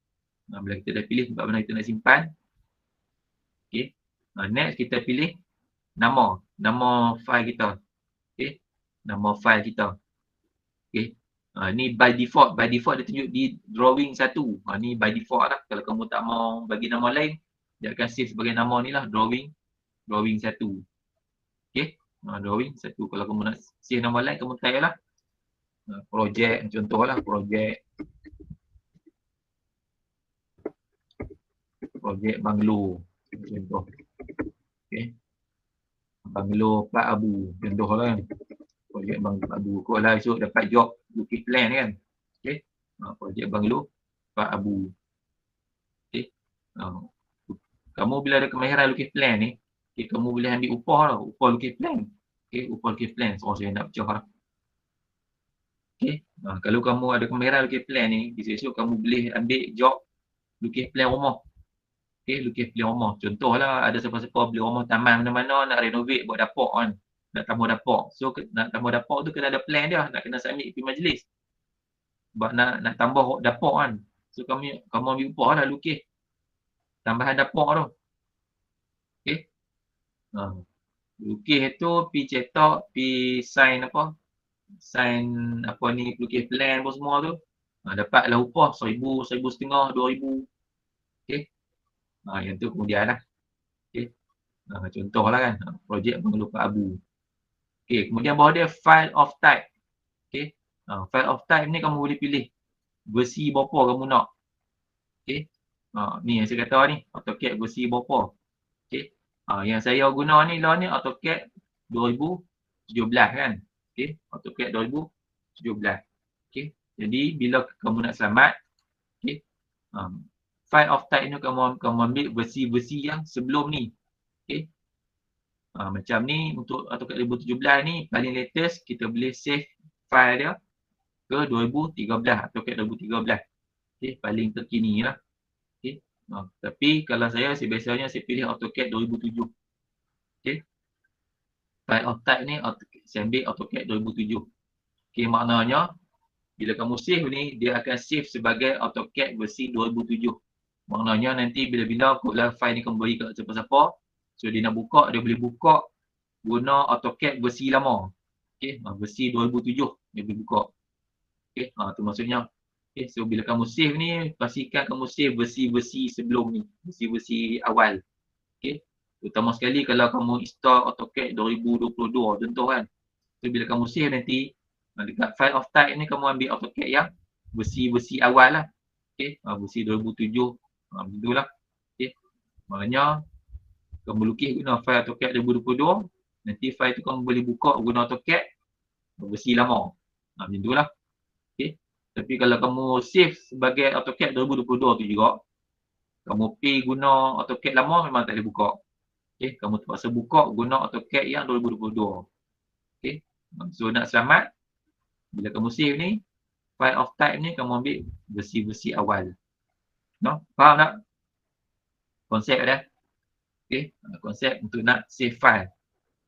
Bila kita dah pilih tempat mana kita nak simpan. Okay. Next kita pilih nama file kita. Okay. Nama file kita. Okay. Ni by default dia tunjuk di drawing 1. Ni by default lah. Kalau kamu tak mau bagi nama lain, dia akan save sebagai nama ni lah. Drawing 1. Okay. Drawing 1. Kalau kamu nak save nama lain, kamu type lah. Projek, contohlah projek banglo. Contoh. Okay. Banglo Pak Abu. Contoh lah kan. Projek Banglo Pak Abu. Kau lah esok dapat job lukis plan kan. Okay. Projek Banglo Pak Abu. Okay. Kamu bila ada kemahiran lukis plan ni, okay, kamu boleh ambil upah lah. Upah lukis plan. Okay. Upah lukis plan. So, saya nak pecah lah. Okay. Kalau kamu ada kemahiran lukis plan ni, esok kamu boleh ambil job lukis plan rumah. Okey, lukis beli rumah. Contohlah ada siapa-siapa beli rumah taman mana-mana nak renovate buat dapur kan. Nak tambah dapur. So nak tambah dapur tu kena ada plan dia, nak kena submit pergi majlis. Sebab nak tambah dapur kan. So kamu ambil upahlah lukis tambahan dapur tu. Okey. Ha. Lukis tu pi cetak, pi sign apa? Sign apa ni lukis plan apa semua tu. Dapatlah upah 1,000, 1,500, 2,000. Okey. Yang tu kemudianlah. Okey. Contohlah kan, projek banglo Pak Abu. Okey, kemudian bawah dia file of type. Okey. File of type ni kamu boleh pilih versi berapa kamu nak. Okey. Ni yang saya kata ni, AutoCAD versi berapa. Okey. Yang saya guna ni lah ni AutoCAD 2017 kan. Okey, AutoCAD 2017. Okey. Jadi bila kamu nak selamat, okey. File of type ni kamu ambil versi-versi yang sebelum ni. Okey. Macam ni untuk AutoCAD 2017 ni paling latest kita boleh save file dia ke 2013, AutoCAD 2013. Okey, paling terkini lah. Okey. Tapi kalau saya biasanya saya pilih AutoCAD 2007. Okey. File of type ni saya ambil AutoCAD 2007. Okey, maknanya bila kamu save ni dia akan save sebagai AutoCAD versi 2007. Maknanya nanti bila-bila kodlah file ni kamu bagi kat siapa-siapa, so dia nak buka, dia boleh buka guna AutoCAD versi lama. Okey, versi 2007 dia boleh buka. Okey, tu maksudnya. Okey, so bila kamu save ni, pastikan kamu save versi-versi sebelum ni, versi-versi awal. Okey, terutama sekali kalau kamu install AutoCAD 2022 contoh kan. So bila kamu save nanti, dekat file of type ni kamu ambil AutoCAD yang versi-versi awal lah. Okey, versi 2007. Begitulah. Okey, maknanya kamu lukis guna file AutoCAD 2022, nanti file tu kamu boleh buka guna AutoCAD versi lama. Macam itulah. Okey. Tapi kalau kamu save sebagai AutoCAD 2022 tu juga, kamu pergi guna AutoCAD lama memang tak boleh buka. Okey, kamu terpaksa buka guna AutoCAD yang 2022. Okey. So nak selamat, bila kamu save ni, file of type ni kamu ambil versi-versi awal. No? Faham tak? Konsep dia. Okey, konsep untuk nak save file.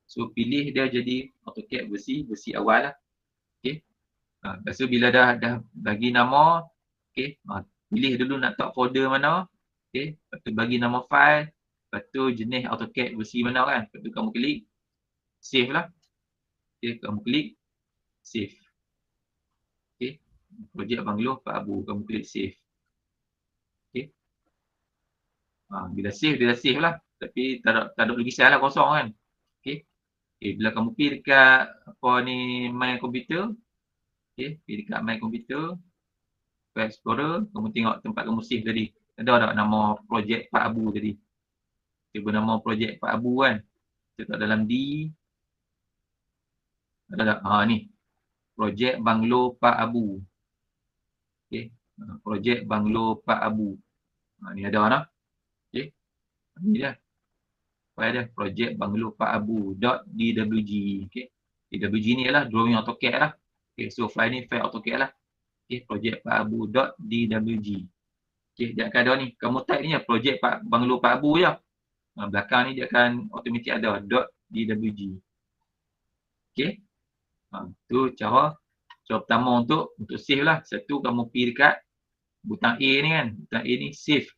So pilih dia jadi AutoCAD versi awal lah. Okey. Lepas tu bila dah bagi nama, okey, pilih dulu nak tak folder mana. Okey, lepas tu bagi nama file, lepas tu jenis AutoCAD versi mana kan. Lepas tu kamu klik save lah. Okey, kamu klik save. Okey, projek banglo Pak Abu, kamu klik save. Okey. Bila save dia dah save lah. Tapi tak ada lukisan lah, kosong kan. Okey. Okey, bila kamu pergi dekat apa ni My Computer. Okey, pergi dekat My Computer. File Explorer, kamu tengok tempat kamu save tadi. Ada tak nama projek Pak Abu tadi? Cuba nama projek Pak Abu kan. Letak dalam D. Ada tak? Ni. Projek Banglo Pak Abu. Okey. Projek Banglo Pak Abu. Ni ada mana? Okey. Ni dia. File dia. Projek Banglo Pak Abu .dwg. Okey. DWG ni ialah drawing AutoCAD lah. Okey. So file ni file AutoCAD lah. Okey. Projek Pak Abu .dwg. Okey. Dia akan ada ni. Kamu type ni ya. Projek Banglo Pak Abu je. Belakang ni dia akan automatic ada .dwg. Okey. Tu cara pertama untuk save lah. Satu kamu pergi dekat butang A ni kan. Butang A ni save.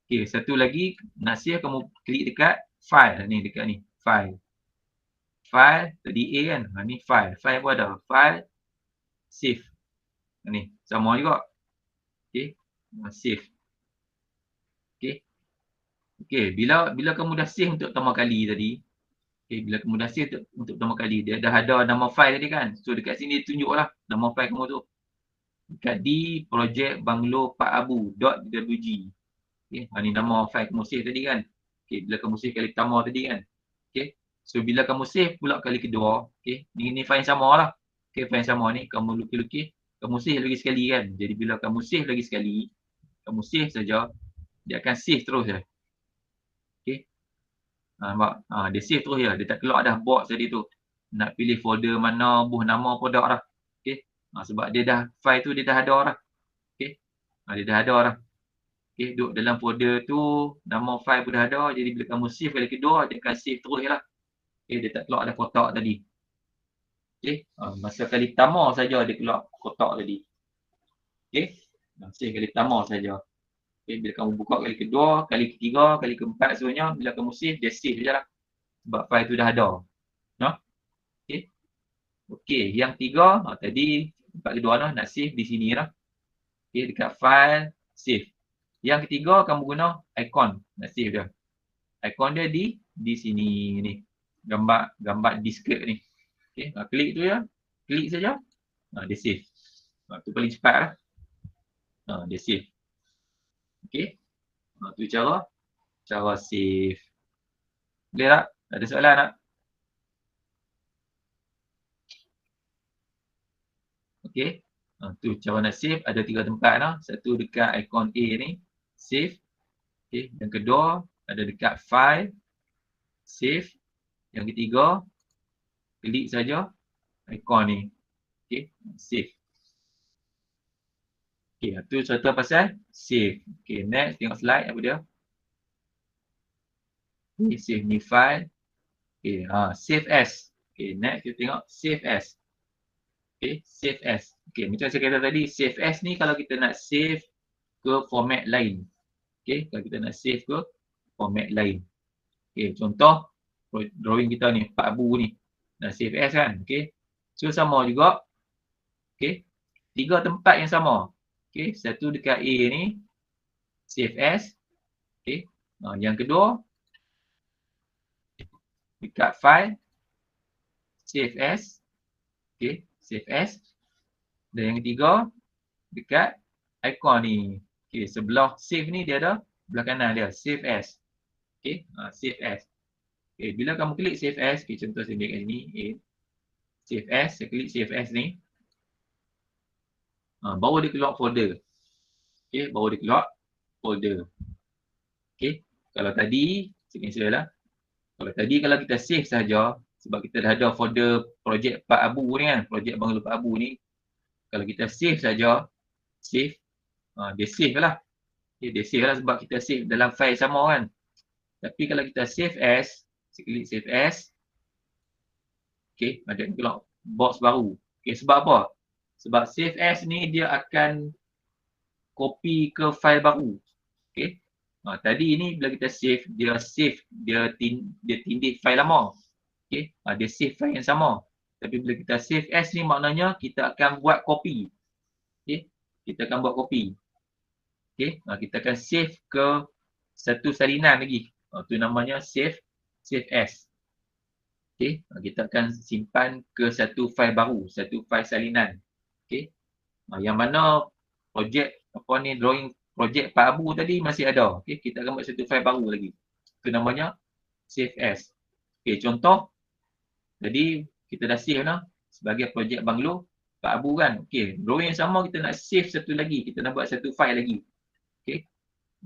Okey, satu lagi nak save kamu klik dekat file ni, dekat ni, file. File tadi A kan. Ni file. File pun ada. File save. Ni sama juga. Okey. Save. Okey. Okey, bila kamu dah save untuk pertama kali tadi, bila kamu dah save untuk pertama kali, dia dah ada nama file tadi kan. So dekat sini tunjuklah nama file kamu tu. Dekat D, projek banglo Pak Abu .dwg. Okey, ni nama file kamu save tadi kan. Okey, bila kamu save kali pertama tadi kan. Okey. So bila kamu save pula kali kedua, okey, ni file yang samalah. Okey, file yang sama ni kamu lukis-lukis, kamu save lagi sekali kan. Jadi bila kamu save lagi sekali, kamu save saja, dia akan save terus je. Okey. Nampak? Dia save terus je. Dia tak keluar dah box tadi tu. Nak pilih folder mana, buh nama pun dah dah. Okey. Sebab dia dah file tu dia dah ada dah. Okey. Dia dah ada dah. Okay, duduk dalam folder tu, nama file pun dah ada. Jadi bila kamu save kali kedua, dia akan save terus lah. Okay, dia tak keluar ada kotak tadi. Okay, masa kali pertama saja dia keluar kotak tadi. Okay, save kali pertama saja. Okay, bila kamu buka kali kedua, kali ketiga, kali keempat sebenarnya, bila kamu save, dia save je lah. Sebab file tu dah ada. No? Okay. Okay, yang tiga, tadi tempat kedua lah, nak save di sini lah. Okay, dekat file, save. Yang ketiga, kamu guna icon, nak save dia. Icon dia di sini ni. Gambar diskrip ni. Okay, klik tu ya. Klik saja. Dia save. Tu paling cepat lah. Dia save. Okay. Tu cara save. Boleh tak? Ada soalan tak? Okay. Tu cara nak save. Ada 3 tempat lah. Satu dekat icon A ni. Save. Okay. Yang kedua, ada dekat file. Save. Yang ketiga, klik saja icon ni. Okay. Save. Okay. Tu cerita pasal save. Okay. Next, tengok slide apa dia. Okay. Save new file. Okay. Save as. Okay. Next, kita tengok save as. Okay. Save as. Okay. Macam saya kata tadi, save as ni kalau kita nak save ke format lain. Okay. Kalau kita nak save ke format lain. Okay. Contoh, drawing kita ni, Pak Abu ni. Nak save as kan. Okay. So, sama juga. Okay. 3 tempat yang sama. Okay. Satu dekat A ni. Save as. Okay. Yang kedua, dekat file. Save as. Okay. Save as. Dan yang ketiga, dekat icon ni. Okay. Sebelah save ni dia ada. Belah kanan dia. Save as. Okay. Save as. Okay. Bila kamu klik save as. Okay. Contoh saya ambil kat sini. Save as. Saya klik save as ni. Baru dia keluar folder. Okay. Baru dia keluar folder. Okay. Kalau tadi, saya cancel lah. Kalau kita save saja, sebab kita dah ada folder projek Pak Abu ni kan, projek Banglo Pak Abu ni. Kalau kita save saja, save, dia save lah. Okay, dia save lah sebab kita save dalam file sama kan. Tapi kalau kita save as, saya klik save as. Okay, ada keluar box baru. Okay, sebab apa? Sebab save as ni dia akan copy ke file baru. Okay. Tadi ni bila kita save, dia tindih file lama. Okay. Dia save file yang sama. Tapi bila kita save as ni maknanya kita akan buat copy. Okay. Kita akan buat copy. Okay. Kita akan save ke satu salinan lagi. Itu namanya save as. Okay. Kita akan simpan ke satu file baru, satu file salinan. Okay. Yang mana projek apa ni, drawing projek Pak Abu tadi masih ada. Okay. Kita akan buat satu file baru lagi. Itu namanya save as. Okay. Contoh, jadi kita dah save lah sebagai projek Banglo Pak Abu kan. Okay. Drawing yang sama kita nak save satu lagi. Kita nak buat satu file lagi. Okay.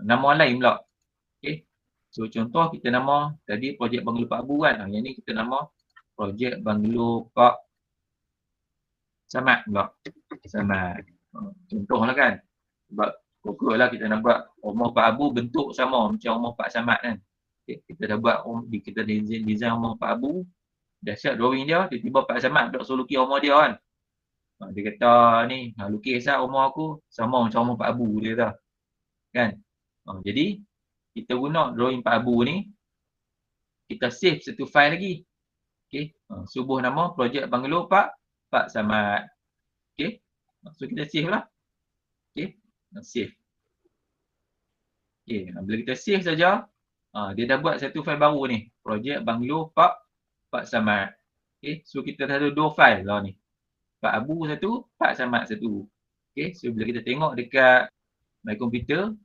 Nama lain pula. Okay. So contoh kita nama tadi projek Banglo Pak Abu kan. Yang ni kita nama projek Banglo Pak Samad pula. Samad. Contoh lah kan. Sebab pokok lah kita nak buat rumah Pak Abu bentuk sama macam rumah Pak Samad kan. Okay. Kita dah buat, kita design rumah Pak Abu. Dah siap drawing dia, tiba-tiba Pak Samad duduk suruh lukis rumah dia kan. Dia kata ni, lukis lah rumah aku sama macam rumah Pak Abu dia kata. Kan. Jadi, kita guna drawing Pak Abu ni, kita save satu file lagi. Okay. Subuh nama projek Banglo Pak Samad. Okay. So kita save lah. Okay. Save. Okay. Bila kita save saja, dia dah buat satu file baru ni. Projek Banglo Pak Samad. Okay. So kita dah ada 2 file lah ni. Pak Abu satu, Pak Samad satu. Okay. So bila kita tengok dekat my computer.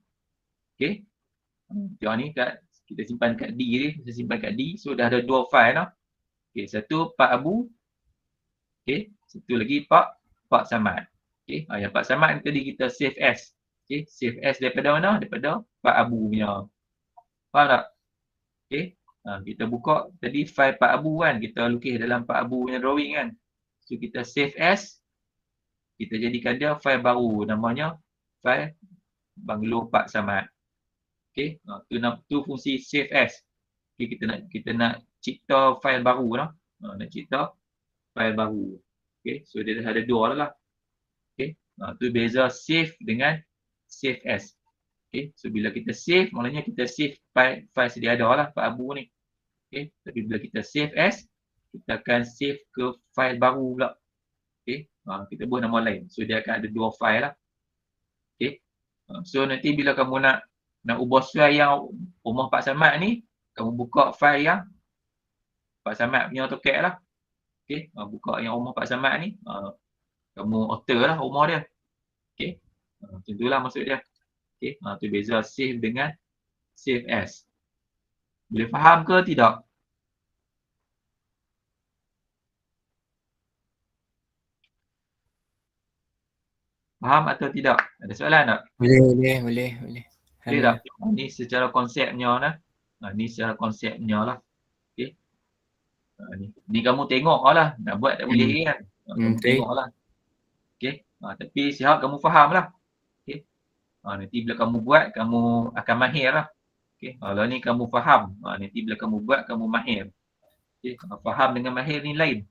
Okay. Tengok ni kita simpan kat D ni. Kita simpan kat D. So dah ada 2 file lah. Okay. Satu Pak Abu. Okay. Satu lagi Pak Samad. Okay. Yang Pak Samad ni tadi kita save as. Okay. Save as daripada mana? Daripada Pak Abu punya. Faham tak? Okay. Kita buka tadi file Pak Abu kan. Kita lukis dalam Pak Abu punya drawing kan. So kita save as. Kita jadikan dia file baru. Namanya file Banglo Pak Samad. Okey, tu fungsi save as. Okey, kita nak cipta fail baru lah. Nak cipta fail baru. Okey, so dia ada dua lah. Okey, tu beza save dengan save as. Okey, so bila kita save, maknanya kita save file sedia ada lah, file abu ni. Okey, tapi bila kita save as, kita akan save ke file baru pula. Okey, kita buat nama lain. So dia akan ada dua file lah. Okey, so nanti bila kamu nak ubah file yang rumah Pak Samad ni, kamu buka file yang Pak Samad punya AutoCAD lah. Okey, buka yang rumah Pak Samad ni, kamu alter lah rumah dia. Okey, macam itulah maksud dia. Okey, tu beza save dengan save as. Boleh faham ke tidak? Faham atau tidak? Ada soalan tak? Boleh. Boleh tak? Ni secara konsepnya lah. Ni secara konsepnya lah. Okey. Ni kamu tengok lah. Nak buat tak boleh kan? Kamu tengok lah. Okey. Tapi siap kamu faham lah. Okey. Nanti bila kamu buat, kamu akan mahir lah. Okey. Kalau ni kamu faham. Nanti bila kamu buat, kamu mahir. Okey. Faham dengan mahir ni lain.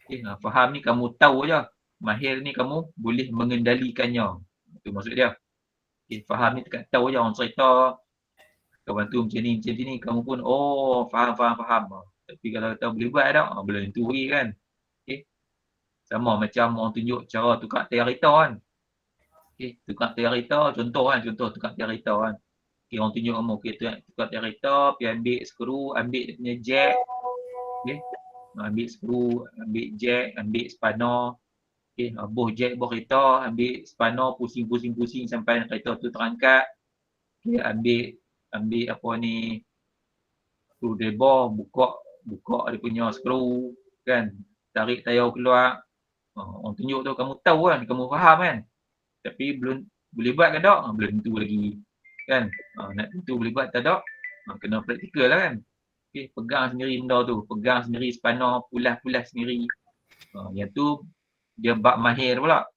Okey. Faham ni kamu tahu je. Mahir ni kamu boleh mengendalikannya. Itu maksud dia. Okay, faham ni dekat tahu je orang cerita kawan tu macam ni, kamu pun faham. Tapi kalau tahu boleh buat tak? Belum tentu lagi kan. Okay. Sama macam orang tunjuk cara tukar tiar kereta kan. Okay, tukar tiar kereta, contoh tukar tiar kereta kan. Okay, orang tunjuk kamu, okay, tukar tiar kereta, pergi ambil skru, ambil dia punya jack. Okay. Ambil skru, ambil jack, ambil spanner. Okay, buh jack, buh kereta, ambil spanner, pusing sampai kereta tu terangkat. Okay, ambil apa ni, screwdriver, buka dia punya skru kan, tarik tayar keluar. Orang tunjuk tu kamu tahu kan, kamu faham kan, tapi belum boleh buat ke tak? Belum tentu lagi kan. Nak tentu boleh buat tak tak, kena praktikal lah kan. Okay, pegang sendiri benda tu, pegang sendiri spanner, pulas sendiri. Yang tu dia bab mahir pula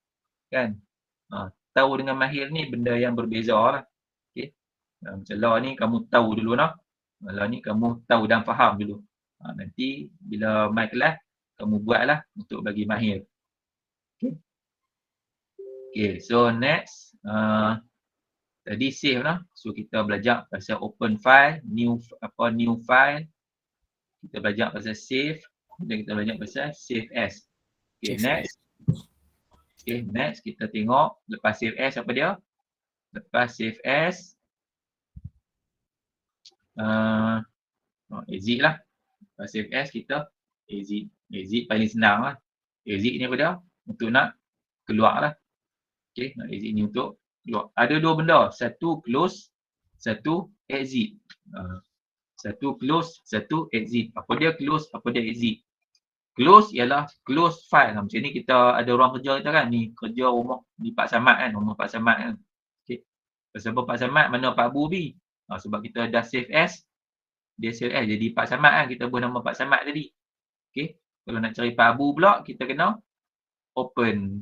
kan. Tahu dengan mahir ni benda yang berbeza lah. Okay. Macam law ni kamu tahu dulu lah. Law ni kamu tahu dan faham dulu. Nanti bila mai kelas, kamu buatlah untuk bagi mahir. Okay. Okay, so next. Tadi save lah. So kita belajar pasal open file, new file. Kita belajar pasal save. Dan kita belajar pasal save as. Okay, next. Okay, next kita tengok lepas save as apa dia? Lepas save as, exit lah. Lepas save as kita exit. Exit paling senang lah. Exit ni apa dia? Untuk nak keluar lah. Okay, exit ni untuk keluar. Ada dua benda. Satu close, satu exit. Satu close, satu exit. Apa dia close, apa dia exit? Close ialah close file. Macam ni kita ada ruang kerja kita kan. Ni kerja rumah di Pak Samad kan. Rumah Pak Samad kan. Okay. Pasal Pak Samad mana Pak Abu ni? Sebab kita dah save as. Dia save as. Jadi Pak Samad kan. Kita buat nama Pak Samad tadi. Okay. Kalau nak cari Pak Abu pula, kita kena open.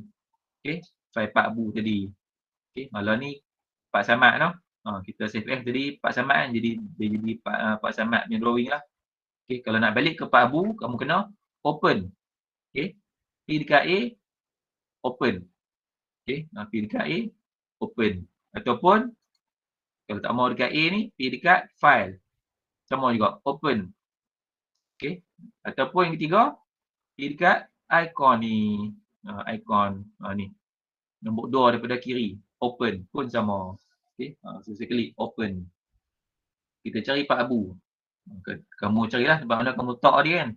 Okay. File Pak Abu tadi. Okay. Kalau ni Pak Samad tau. Kita save as tadi Pak Samad kan. Jadi dia jadi Pak Samad punya drawing lah. Okay. Kalau nak balik ke Pak Abu, kamu kena open. Okay. Pergi dekat A, open. Okay. Pergi dekat A, open. Ataupun kalau tak mau dekat A ni, pergi dekat file. Sama juga, open. Okay. Ataupun yang ketiga, pergi dekat icon ni. Icon ni. Nombor 2 daripada kiri. Open pun sama. Okay. So saya klik open. Kita cari Pak Abu. Kamu carilah sebab mana kamu tak dia kan.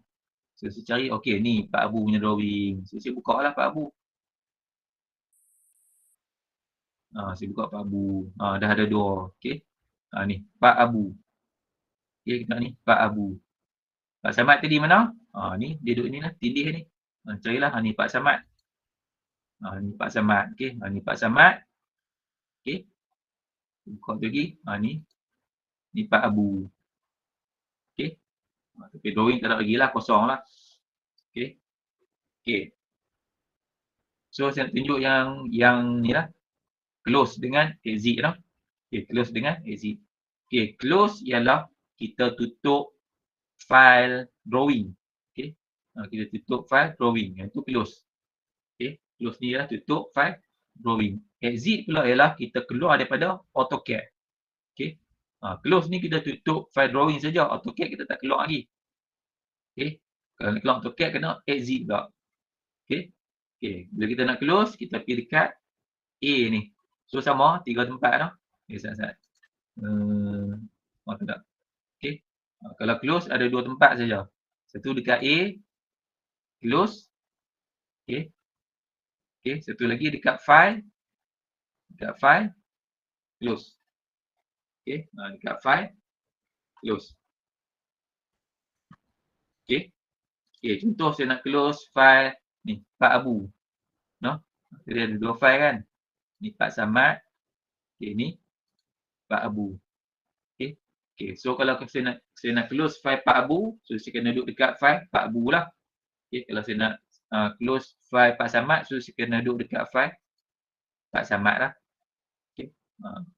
So saya cari, okay ni Pak Abu punya drawing. So saya buka lah Pak Abu. Saya buka Pak Abu. Dah ada dua. Okay. Ni Pak Abu. Okay, kita ni Pak Abu. Pak Samad tadi mana? Ni dia duduk ni lah, tindih ni. Carilah ni Pak Samad. Ni Pak Samad. Okey, ni Pak Samad. Okey. Buka tu lagi. Ni Pak Abu. Okey. Tapi drawing tak ada lagi lah, kosong lah. Okey. Okey. So saya tunjuk yang ni lah. Close dengan exit lah. Okey, close dengan exit. Okay, close ialah kita tutup file drawing. Okay, kita tutup file drawing. Yang tu close. Okay, close ni ialah tutup file drawing. Exit pula ialah kita keluar daripada AutoCAD. Okay, close ni kita tutup file drawing saja. AutoCAD kita tak keluar lagi. Okay, kalau nak keluar AutoCAD kena exit pula. Okay, bila kita nak close, kita pergi dekat A ni. So sama, 3 tempat dah. Okay, sat-sat. Tak. Okay, kalau close ada 2 tempat saja. Satu dekat A, close. Okay, satu lagi dekat file. Dekat file, close. Okay, dekat file, close. Okay, contoh saya nak close file ni, Pak Abu. No? Jadi ada 2 file kan. Ni Pak Samad. Okay, ni Pak Abu. Okay, so kalau saya nak close file Pak Abu, so saya kena duduk dekat file Pak Abu lah. Okay, kalau saya nak close file Pak Samad, so saya kena duduk dekat file Pak Samad lah.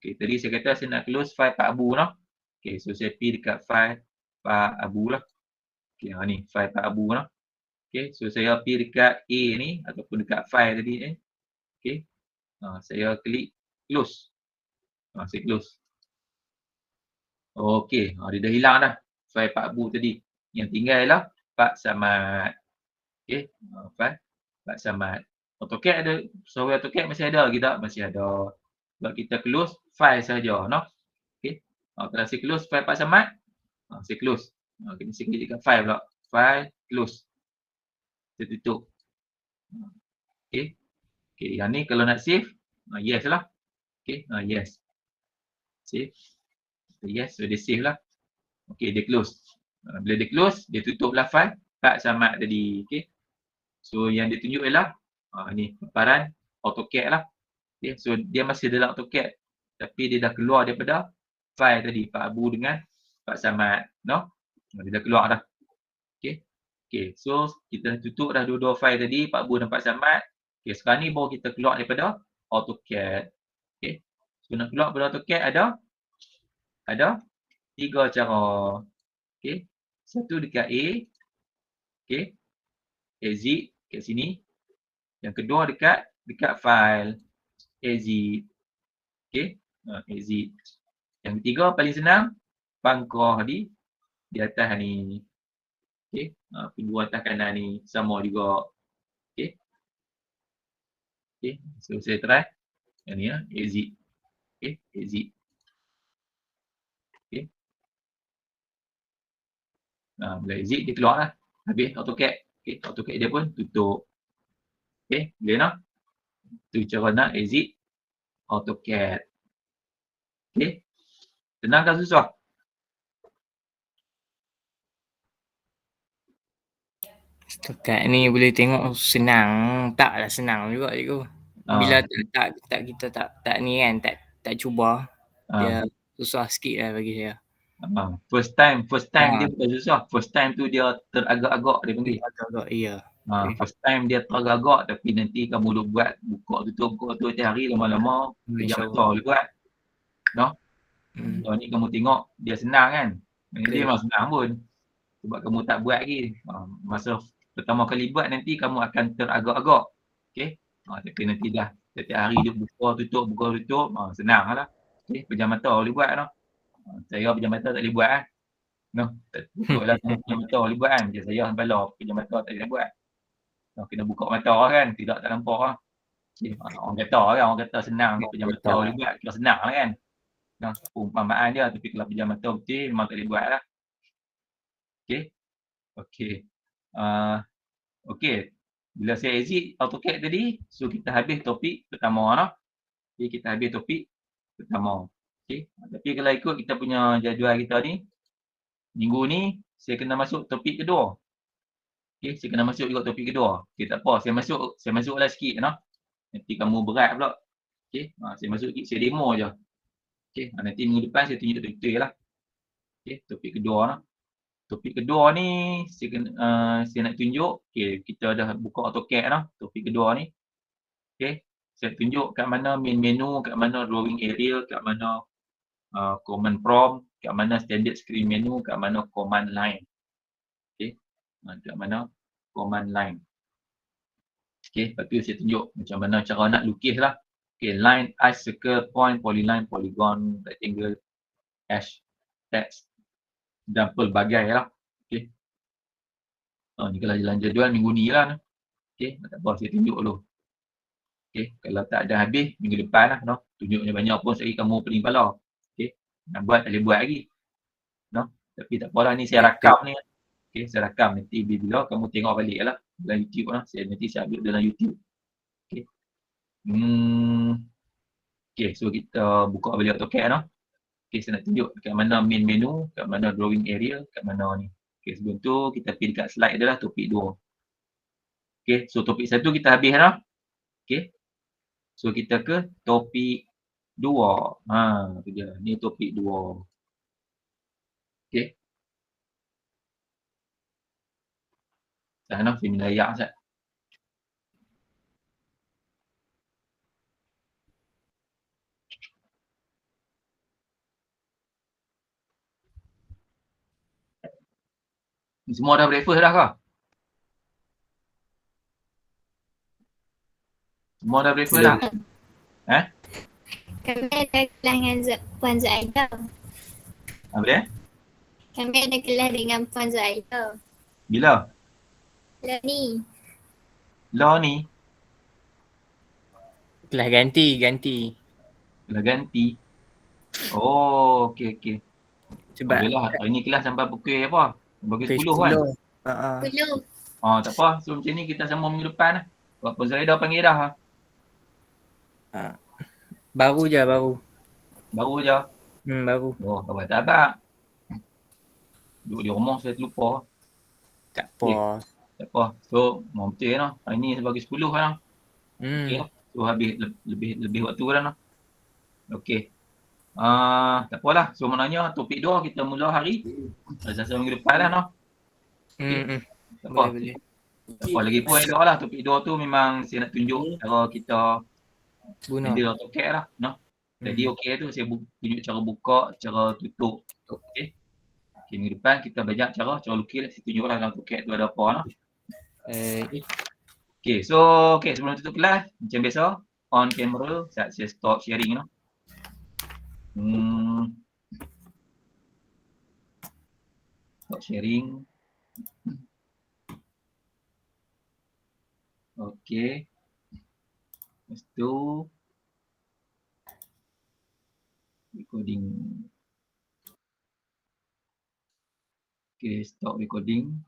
Okay, tadi saya kata saya nak close file Pak Abu lah. Okay, so saya pergi dekat file Pak Abu lah. Okay, ni file Pak Abu lah. Okay, so saya pergi dekat A ni ataupun dekat file tadi ni. Okay, saya klik close. Saya close. Okay, dia dah hilang dah file Pak Abu tadi. Yang tinggal ialah Pak Samad. Okay, file Pak Samad. AutoCAD ada, software AutoCAD masih ada lagi tak? Masih ada. Sebab kita close file saja, no? Okay, kalau saya close file Pak Samad, saya close. Kita klik dekat file pula. File, close. Saya tutup. Okay, yang ni kalau nak save, yes lah. Okay, yes. Save. Yes, so dia save lah. Okay, dia close. Bila dia close, dia tutup lah file Pak Samad tadi. Okay, so yang dia tunjuk ialah ni paparan AutoCAD lah. Okay, so dia masih dalam AutoCAD, tapi dia dah keluar daripada file tadi Pak Abu dengan Pak Samad, no? Dia dah keluar dah. Okay, so kita dah tutup dah dua-dua file tadi, Pak Abu dan Pak Samad. Okay, sekarang ni baru kita keluar daripada AutoCAD. Okay, so nak keluar daripada AutoCAD ada 3 cara. Okay, satu dekat A. Okay, exit kat sini. Yang kedua dekat file, exit. Okay, exit. Yang ketiga paling senang, pangkah di atas ni. Okay, pinggul atas kanan ni sama juga. Okay, so saya try yang ni lah, exit. Okay, exit. Okay, bila exit dia keluar lah. Habis AutoCAD. Okay, AutoCAD dia pun tutup. Okay, boleh nak? Tu cara nak exit AutoCAD. Okay, senang kan susah? Setakat ni boleh tengok senang. Taklah senang juga cikgu. Bila kita tak ni kan, tak cuba, dia susah sikit lah bagi saya. First time dia bukan susah. First time tu dia teragak-agak dia panggil. Agak-agak, iya. First time dia teragak-agak, tapi nanti kamu dah buat buka tutup tiap hari, lama-lama pejam mata boleh buat. No? Ni kamu tengok dia senang kan. Dia memang senang pun. Sebab kamu tak buat lagi. Masa pertama kali buat nanti kamu akan teragak-agak. Okay? Tapi nanti dah setiap hari dia buka tutup, senang lah. Okay? Pejam mata boleh buat no? Saya pejam mata tak boleh buat kan. No? Betul lah kamu pejam mata boleh buat kan. Macam saya sampai lah pejam mata tak boleh buat. No, kena buka mata kan. Tidak tak nampak lah. Okay? Orang kata senang pejam mata boleh buat. Kira senang lah kan. No? Perumpamaan dia. Tapi kalau pejam mata betul memang tak boleh buat lah. Okay. Okay. Bila saya exit AutoCAD tadi, so kita habis topik pertama lah. Okay, kita habis topik pertama. Okay. Tapi kalau ikut kita punya jadual kita ni, minggu ni saya kena masuk topik kedua. Okay, saya kena masuk juga topik kedua. Okay, tak apa. Saya masuklah sikit. No? Nanti kamu berat pula. Okay, saya masuk sikit, saya demo je. Okay, nanti minggu depan saya tunjuk betul-betul lah. Okay, topik kedua lah. Topik kedua ni saya nak tunjuk. Okay, kita dah buka AutoCAD lah. Topik kedua ni. Okay, saya tunjuk kat mana main menu, kat mana drawing area, kat mana command prompt, kat mana standard screen menu, kat mana command line. Okay, kat mana command line. Okay, lepas tu saya tunjuk macam mana cara nak lukis lah. Okay, line, ice, circle, point, polyline, polygon, rectangle, hash, text dan pelbagai lah. Okay. Ni kalau jalan-jalan minggu ni lah. Okay, tak apa, saya tunjuk dulu. Okay, kalau tak ada habis, minggu depan lah. No? Tunjuknya banyak pun sekali kamu pening kepala. Okay, nak buat tak boleh buat lagi. No? Tapi tak apalah, ni saya rakam ni. Okay, saya rakam nanti bila kamu tengok balik lah. Dalam YouTube lah. Nanti saya upload dalam YouTube. Okay. Okay, so kita buka balik AutoCAD no. Okay, saya nak tunjuk kat mana main menu, kat mana drawing area, kat mana ni. Okay, sebelum tu kita pergi dekat slide dia lah, topik 2. Okay, so topik 1 kita habis lah. Okay, so kita ke topik 2. Tu dia, ni topik 2. Okay. Sana saya minta layak sekejap. Semua dah breakfast dah ke? Semua dah breakfast dah? Kami ada kelas dengan Puan Zaidah. Apa dia? Kami ada kelas dengan Puan Zaidah. Bila? Lah ni. Law ni? Kelas ganti. Kelas ganti? Oh, okey. Sebab Alhamdulillah, hari ni kelas sampai pukul apa? Pukul 10 kan? 10. Tak apa. So macam ni kita sambung minggu depan lah. Puan Zaidah panggil dah. Baru je. Baru je? Baru. Oh, tak. Duduk di rumah saya terlupa. Tak apa. Tak apa. So, mau betul lah. Hari ni bagi 10 lah. Okey lah. So, habis lebih waktu lah. Okey. Tak apalah. So, maknanya topik 2 kita mula hari. Rasa minggu depan lah. Okay. Tak apa. Boleh. Tak apa. Lagi pun elok lah. Topik 2 tu memang saya nak tunjuk cara kita handle AutoCAD lah. Jadi okey tu saya tunjuk cara buka, cara tutup. Okey. Okay, minggu depan kita belajar cara lukis. Saya tunjuk lah dalam AutoCAD tu ada apa lah. Okay, so sebelum tutup kelas, macam biasa, on camera, saya stop sharing lah. Stop sharing. Okay. Lepas tu recording. Okay, stop recording.